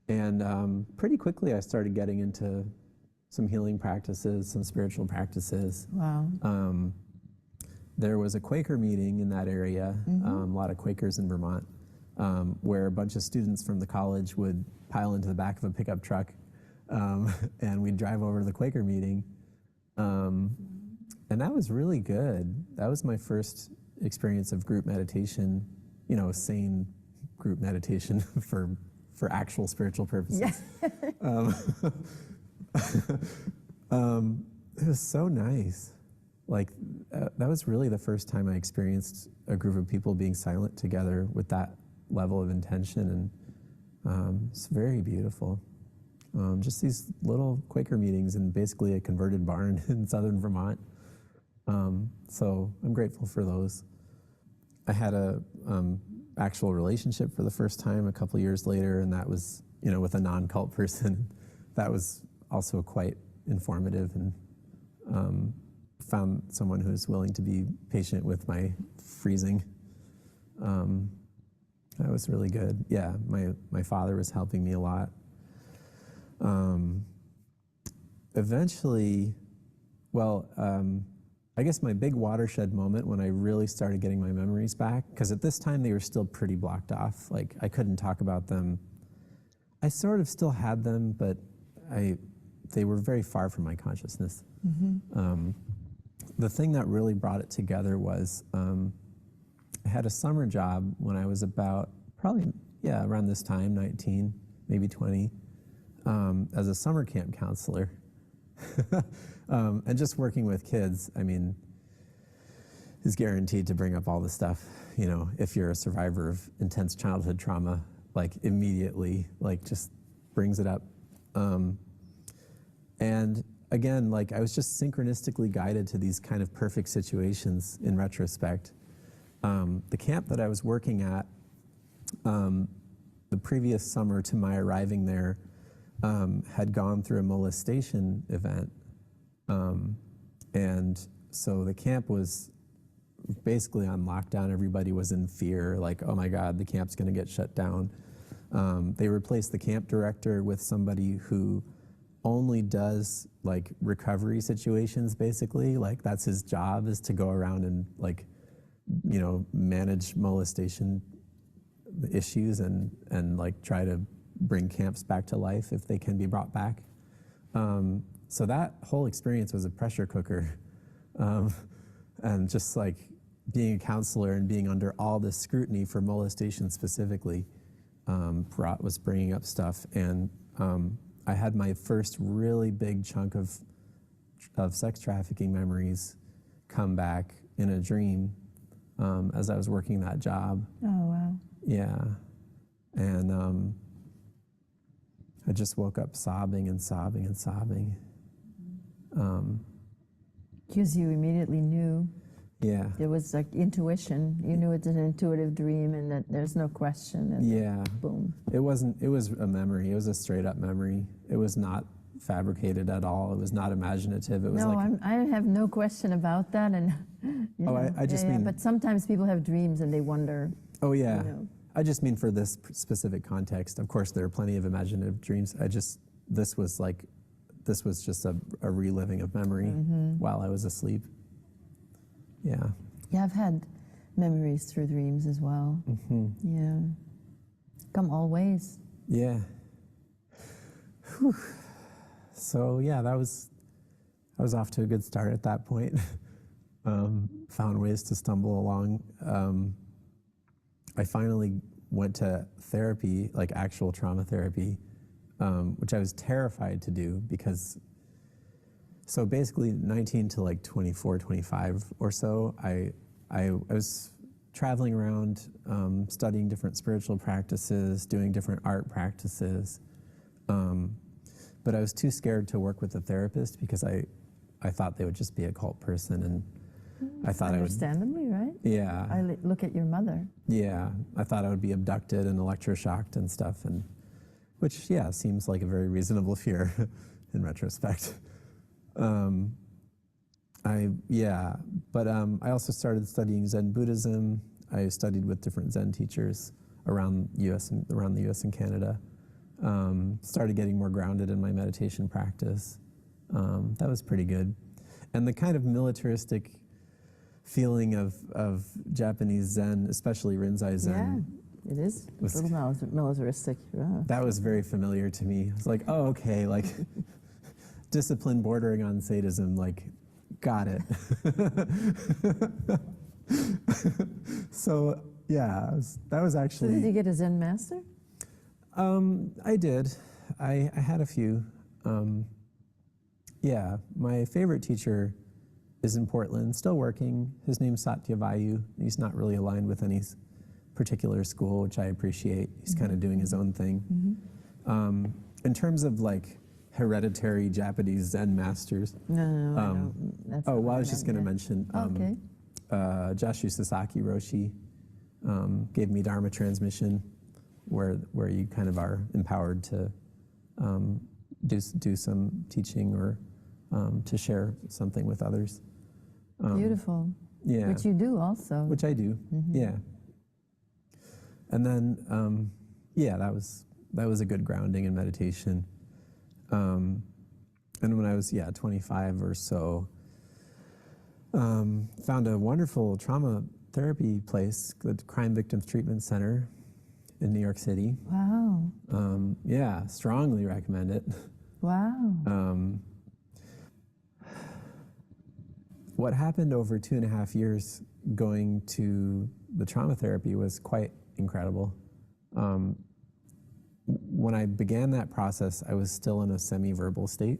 And pretty quickly I started getting into some healing practices, some spiritual practices. Wow. There was a Quaker meeting in that area, a lot of Quakers in Vermont, where a bunch of students from the college would pile into the back of a pickup truck, and we'd drive over to the Quaker meeting. And that was really good. That was my first experience of group meditation, you know, sane group meditation for actual spiritual purposes. Yeah. It was so nice. Like, that was really the first time I experienced a group of people being silent together with that level of intention, and it's very beautiful. Just these little Quaker meetings in basically a converted barn in southern Vermont. So I'm grateful for those. I had a actual relationship for the first time a couple years later, and that was, you know, with a non-cult person. That was also quite informative, and found someone who was willing to be patient with my freezing. That was really good. Yeah, my father was helping me a lot. Eventually, well, I guess my big watershed moment when I really started getting my memories back, because at this time they were still pretty blocked off. Like I couldn't talk about them. I sort of still had them, but they were very far from my consciousness. The thing that really brought it together was I had a summer job when I was about around this time, 19, maybe 20, as a summer camp counselor. And just working with kids, I mean, is guaranteed to bring up all the stuff, you know, if you're a survivor of intense childhood trauma, like immediately, like just brings it up. And again, like I was just synchronistically guided to these kind of perfect situations in retrospect. The camp that I was working at, the previous summer to my arriving there, had gone through a molestation event. And so the camp was basically on lockdown. Everybody was in fear, like, oh my God, the camp's gonna get shut down. They replaced the camp director with somebody who only does like recovery situations, basically. Like that's his job, is to go around and like, you know, manage molestation issues and like try to bring camps back to life if they can be brought back. So that whole experience was a pressure cooker. And just like being a counselor and being under all this scrutiny for molestation specifically was bringing up stuff. And I had my first really big chunk of sex trafficking memories come back in a dream as I was working that job. Oh, wow. Yeah. And I just woke up sobbing and sobbing and sobbing. Because you immediately knew. Yeah. It was like intuition. You knew it's an intuitive dream and that there's no question. And Yeah. boom. It was a memory. It was a straight up memory. It was not fabricated at all. It was not imaginative. It was I have no question about that. And I just mean. but sometimes people have dreams and they wonder. Oh yeah. You know. I just mean for this specific context. Of course, there are plenty of imaginative dreams. This was just a reliving of memory while I was asleep. Yeah. Yeah, I've had memories through dreams as well. Yeah. Come all ways. Yeah. Whew. So yeah, I was off to a good start at that point. Found ways to stumble along. I finally went to therapy, like actual trauma therapy, which I was terrified to do because, so basically 19 to like 24, 25 or so, I was traveling around, studying different spiritual practices, doing different art practices, but I was too scared to work with a therapist because I thought they would just be a cult person, and I thought Understandably, right? Yeah. Look at your mother. Yeah, I thought I would be abducted and electroshocked and stuff, and which, yeah, seems like a very reasonable fear in retrospect. I also started studying Zen Buddhism. I studied with different Zen teachers around the U.S. and Canada. Started getting more grounded in my meditation practice. That was pretty good. And the kind of militaristic feeling of Japanese Zen, especially Rinzai Zen. Yeah, it is a little militaristic. Yeah. That was very familiar to me. It's like, oh, okay, like discipline bordering on sadism, like, got it. So, yeah, that was actually... So did you get a Zen master? I did. I had a few. Yeah, my favorite teacher is in Portland, still working. His name's Satyavayu. He's not really aligned with any particular school, which I appreciate. He's kind of doing his own thing. In terms of like hereditary Japanese Zen masters. No, I don't. That's I was just going to mention okay. Jashu Sasaki Roshi gave me Dharma transmission, where you kind of are empowered to do some teaching or to share something with others. Beautiful. Yeah. Which you do also. Which I do. Yeah. And then, that was a good grounding in meditation. And when I was 25 or so, Found a wonderful trauma therapy place, the Crime Victims Treatment Center in New York City. Wow. Yeah, strongly recommend it. Wow. What happened over 2.5 years going to the trauma therapy was quite incredible. When I began that process, I was still in a semi-verbal state.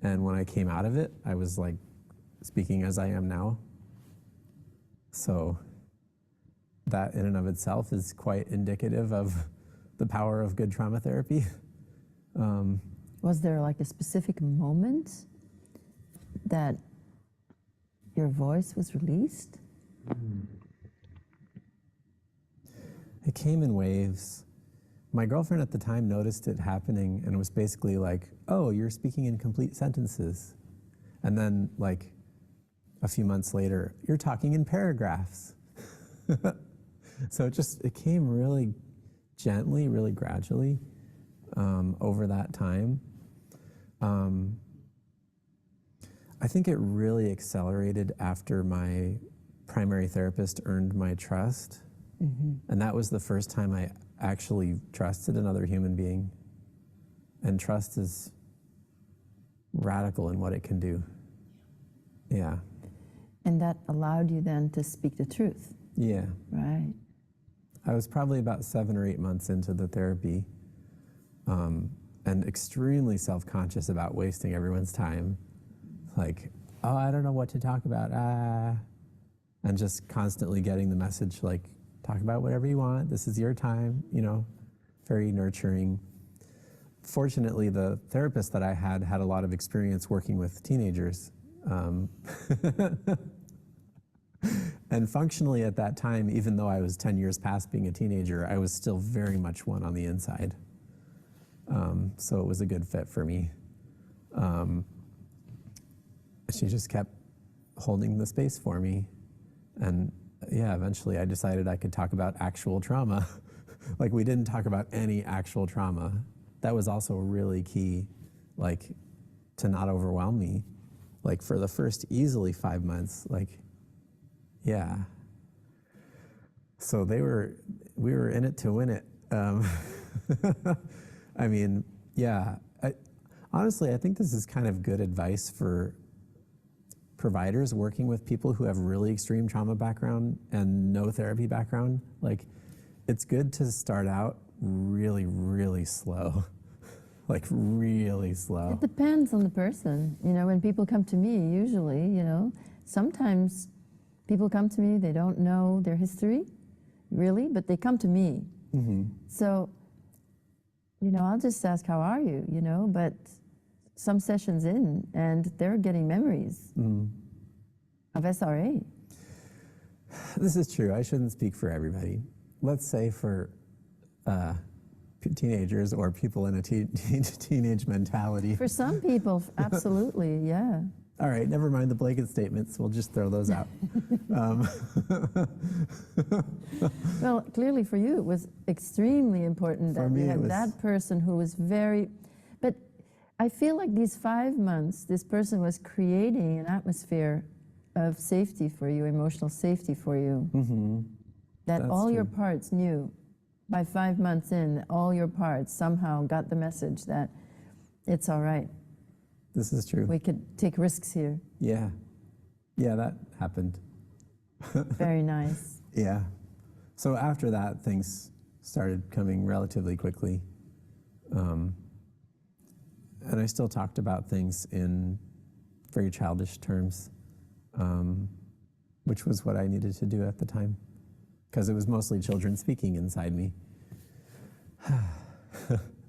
And when I came out of it, I was like speaking as I am now. So that in and of itself is quite indicative of the power of good trauma therapy. Was there like a specific moment that your voice was released? It came in waves. My girlfriend at the time noticed it happening and was basically like, oh, you're speaking in complete sentences. And then like a few months later, you're talking in paragraphs. So it came really gently, really gradually over that time. I think it really accelerated after my primary therapist earned my trust. Mm-hmm. And that was the first time I actually trusted another human being. And trust is radical in what it can do. Yeah. And that allowed you then to speak the truth. Yeah. Right. I was probably about 7 or 8 months into the therapy, and extremely self-conscious about wasting everyone's time. Like, oh, I don't know what to talk about. And just constantly getting the message, like, talk about whatever you want. This is your time, very nurturing. Fortunately, the therapist that I had a lot of experience working with teenagers. And functionally at that time, even though I was 10 years past being a teenager, I was still very much one on the inside. So it was a good fit for me. She just kept holding the space for me. And yeah, eventually I decided I could talk about actual trauma. Like, we didn't talk about any actual trauma. That was also really key, like, to not overwhelm me. Like, for the first easily 5 months, like, yeah. So we were in it to win it. I mean, yeah. Honestly, I think this is kind of good advice for providers working with people who have really extreme trauma background and no therapy background. Like, it's good to start out really, really slow. Like, really slow. It depends on the person. When people come to me, usually, sometimes people come to me, they don't know their history, really, but they come to me. Mm-hmm. So, I'll just ask, how are you, but some sessions in, and they're getting memories of SRA. This is true. I shouldn't speak for everybody. Let's say for teenagers or people in a teenage mentality. For some people, absolutely, yeah. All right, never mind the blanket statements. We'll just throw those out. Well, clearly for you, it was extremely important that you had that person who was but I feel like these 5 months, this person was creating an atmosphere of safety for you, emotional safety for you, that That's all true. your parts knew. By 5 months in, all your parts somehow got the message that it's all right. This is true. We could take risks here. Yeah. Yeah, that happened. Very nice. Yeah. So after that, things started coming relatively quickly. And I still talked about things in very childish terms, which was what I needed to do at the time, because it was mostly children speaking inside me.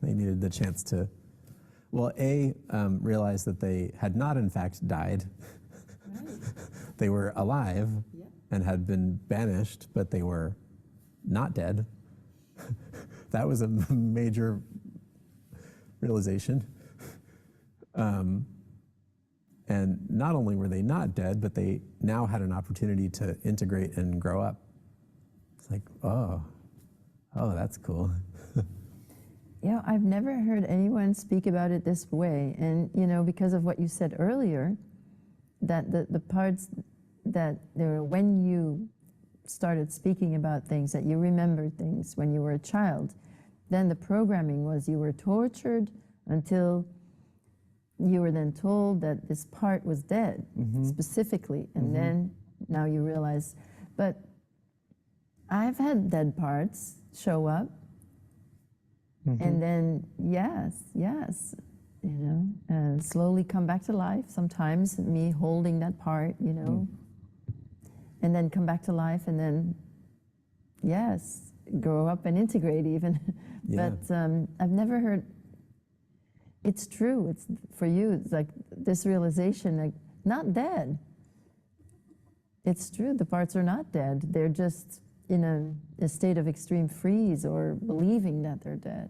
They needed the chance to, realize that they had not in fact died. Right. They were alive and had been banished, but they were not dead. That was a major realization. And not only were they not dead, but they now had an opportunity to integrate and grow up. It's like, oh, that's cool. Yeah, I've never heard anyone speak about it this way. And, because of what you said earlier, that the parts that there were when you started speaking about things, that you remembered things when you were a child, then the programming was you were tortured until you were then told that this part was dead, specifically, and then now you realize. But I've had dead parts show up, and then yes, you know, and slowly come back to life. Sometimes me holding that part, you know, and then come back to life, and then yes, grow up and integrate even. Yeah. But I've never heard. It's true. It's for you. It's like this realization, like not dead. It's true. The parts are not dead. They're just in a state of extreme freeze or believing that they're dead.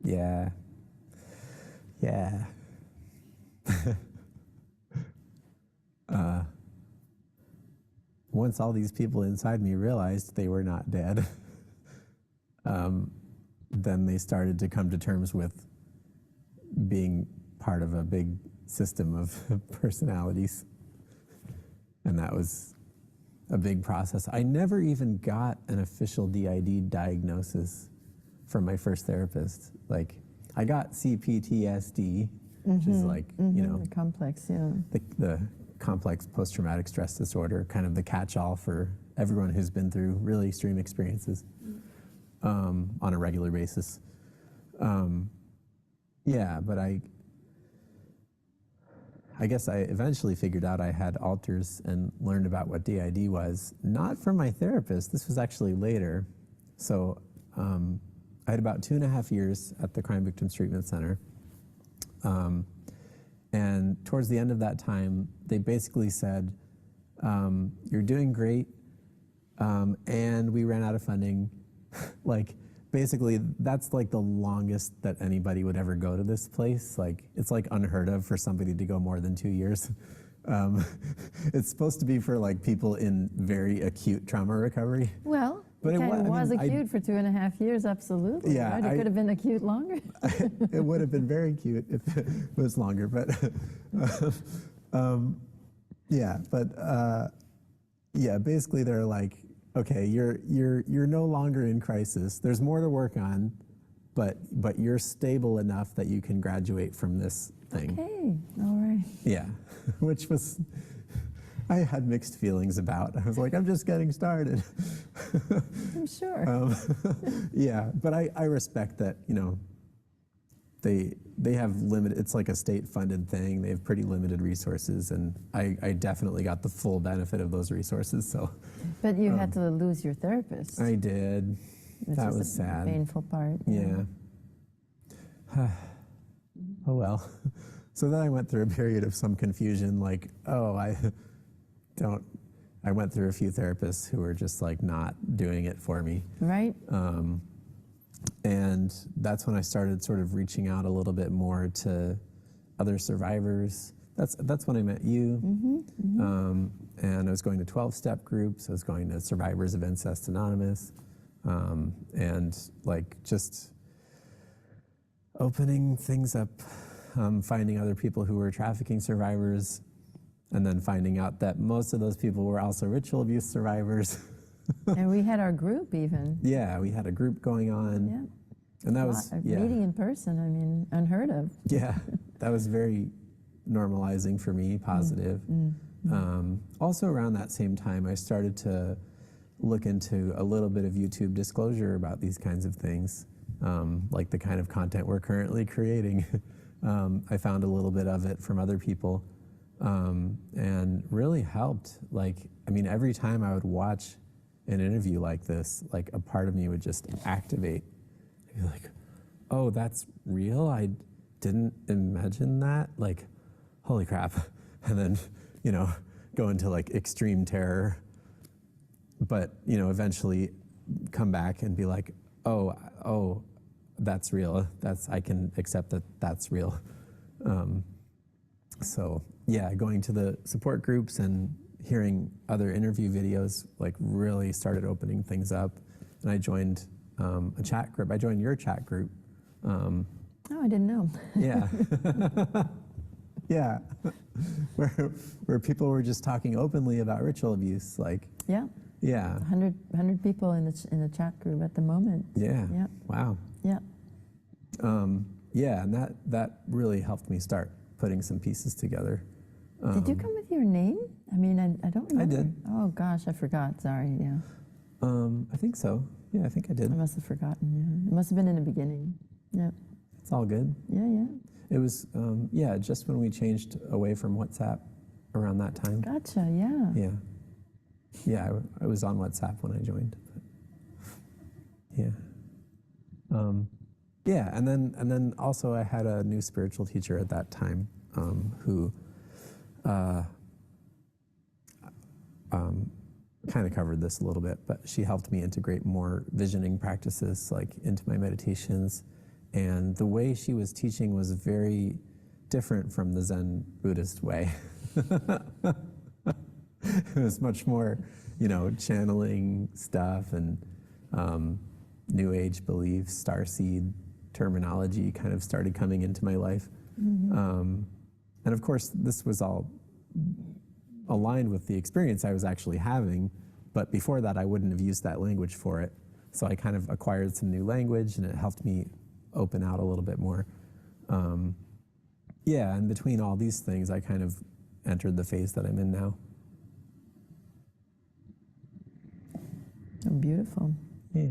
Yeah. Yeah. Once all these people inside me realized they were not dead, then they started to come to terms with being part of a big system of personalities. And that was a big process. I never even got an official DID diagnosis from my first therapist. Like, I got CPTSD, which is like, you know, The complex, yeah. the complex post-traumatic stress disorder, kind of the catch-all for everyone who's been through really extreme experiences on a regular basis. Yeah, but I guess I eventually figured out I had alters and learned about what DID was, not from my therapist. This was actually later. So I had about 2.5 years at the Crime Victims Treatment Center. And towards the end of that time, they basically said, you're doing great, and we ran out of funding. Like, basically, that's like the longest that anybody would ever go to this place. Like, it's like unheard of for somebody to go more than 2 years. It's supposed to be for like people in very acute trauma recovery. Well, But it kind of was I mean, acute for 2.5 years, absolutely. Yeah, Right? It could have been acute longer. It would have been very cute if it was longer, but yeah, basically they're like, okay, you're no longer in crisis. There's more to work on, but you're stable enough that you can graduate from this thing. Okay, all right. Yeah, which was, I had mixed feelings about. I was like, I'm just getting started. I'm sure. Yeah, but I respect that, you know, they have limited, it's like a state-funded thing. They have pretty limited resources, and I definitely got the full benefit of those resources, so. But you had to lose your therapist. I did. Which That is was the sad. painful part. Yeah. Oh well. So then I went through a period of some confusion, like, oh, I went through a few therapists who were just like not doing it for me. Right? And that's when I started sort of reaching out a little bit more to other survivors. That's when I met you. And I was going to 12-step groups. I was going to Survivors of Incest Anonymous. And like just opening things up, finding other people who were trafficking survivors, and then finding out that most of those people were also ritual abuse survivors. And we had our group even. Yeah, we had a group going on. Yeah. And that was, meeting in person, I mean, unheard of. Yeah, that was very normalizing for me, positive. Also around that same time, I started to look into a little bit of YouTube disclosure about these kinds of things, like the kind of content we're currently creating. I found a little bit of it from other people, and really helped. Like, I mean, every time I would watch an interview like this, like a part of me would just activate. I'd be like, oh, that's real? I didn't imagine that? Like, holy crap. And then, you know, go into like extreme terror, but, you know, eventually come back and be like, oh, that's real. I can accept that that's real. So yeah, going to the support groups and hearing other interview videos like really started opening things up. And I joined a chat group. I joined your chat group. Oh, I didn't know. Yeah. Yeah. where people were just talking openly about ritual abuse, like, Yeah, yeah. 100 people in the chat group at the moment. Yeah. Yeah. Wow. Yeah. Yeah, and that really helped me start putting some pieces together. Did you come with your name? I mean, I don't remember. I did. Oh gosh, I forgot. Sorry. Yeah. I think so. Yeah, I think I did. I must have forgotten. Yeah. It must have been in the beginning. Yeah. It's all good. Yeah. Yeah. It was, yeah, just when we changed away from WhatsApp around that time. Gotcha. Yeah. Yeah. Yeah, I was on WhatsApp when I joined. But yeah. Yeah, and then also I had a new spiritual teacher at that time who kind of covered this a little bit, but she helped me integrate more visioning practices like into my meditations. And the way she was teaching was very different from the Zen Buddhist way. It was much more, channeling stuff and New Age beliefs, starseed terminology kind of started coming into my life. And of course, this was all aligned with the experience I was actually having, but before that, I wouldn't have used that language for it. So I kind of acquired some new language, and it helped me open out a little bit more. Yeah, and between all these things, I kind of entered the phase that I'm in now. Oh, beautiful. Yeah.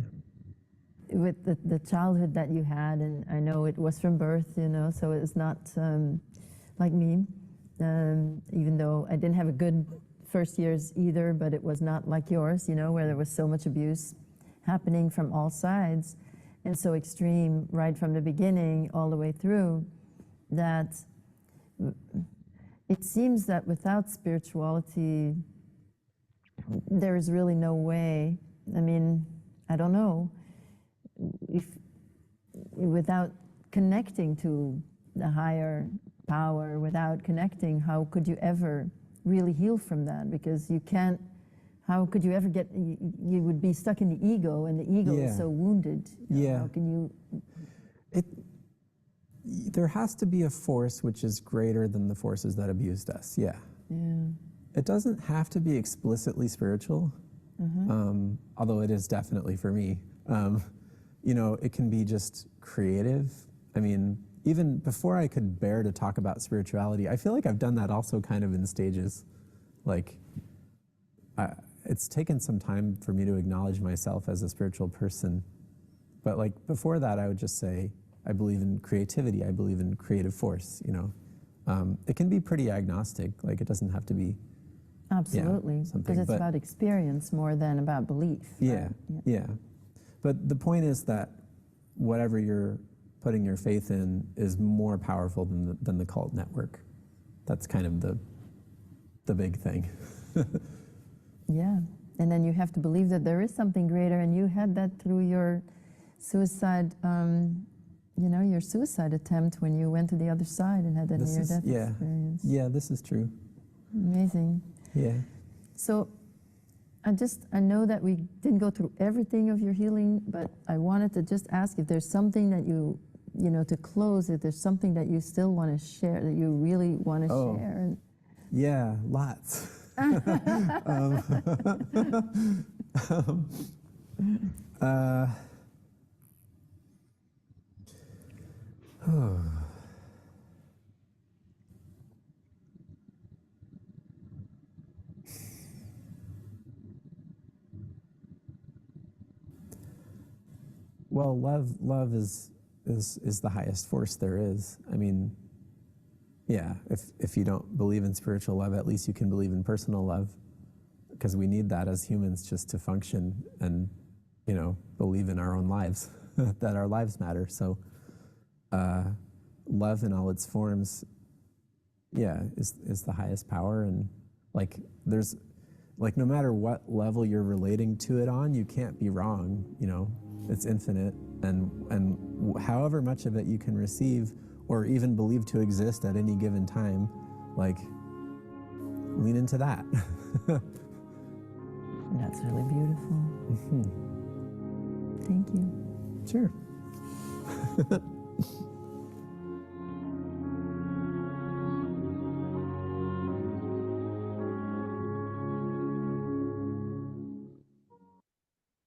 With the childhood that you had, and I know it was from birth, so it's not like me, even though I didn't have a good first years either, but it was not like yours, where there was so much abuse happening from all sides and so extreme right from the beginning all the way through, that it seems that without spirituality, there is really no way. I mean, I don't know. If without connecting to the higher power, without connecting, how could you ever really heal from that? Because you can't, how could you ever get, you would be stuck in the ego, and the ego is so wounded. Yeah. How can you? There has to be a force which is greater than the forces that abused us. Yeah. Yeah. It doesn't have to be explicitly spiritual, although it is definitely for me. It can be just creative. I mean, even before I could bear to talk about spirituality, I feel like I've done that also kind of in stages. Like, it's taken some time for me to acknowledge myself as a spiritual person. But like before that, I would just say, I believe in creativity. I believe in creative force, It can be pretty agnostic. Like, it doesn't have to be. Absolutely. Because it's about experience more than about belief. Yeah, right? yeah. But the point is that whatever you're putting your faith in is more powerful than the cult network. That's kind of the big thing. Yeah. And then you have to believe that there is something greater, and you had that through your suicide, your suicide attempt when you went to the other side and had that near-death experience. Yeah, this is true. Amazing. Yeah. So I know that we didn't go through everything of your healing, but I wanted to just ask if there's something that to close, if there's something that you still want to share, that you really want to share. Yeah, lots. Well, love is the highest force there is. I mean, yeah, if you don't believe in spiritual love, at least you can believe in personal love, because we need that as humans just to function and, believe in our own lives, that our lives matter. So love in all its forms, is the highest power. And like, there's, like, no matter what level you're relating to it on, you can't be wrong, it's infinite. And however much of it you can receive or even believe to exist at any given time, like, lean into that. That's really beautiful. Thank you. Sure.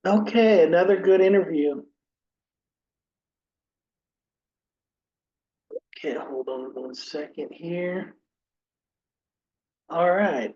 Okay, another good interview. Okay, hold on 1 second here. All right.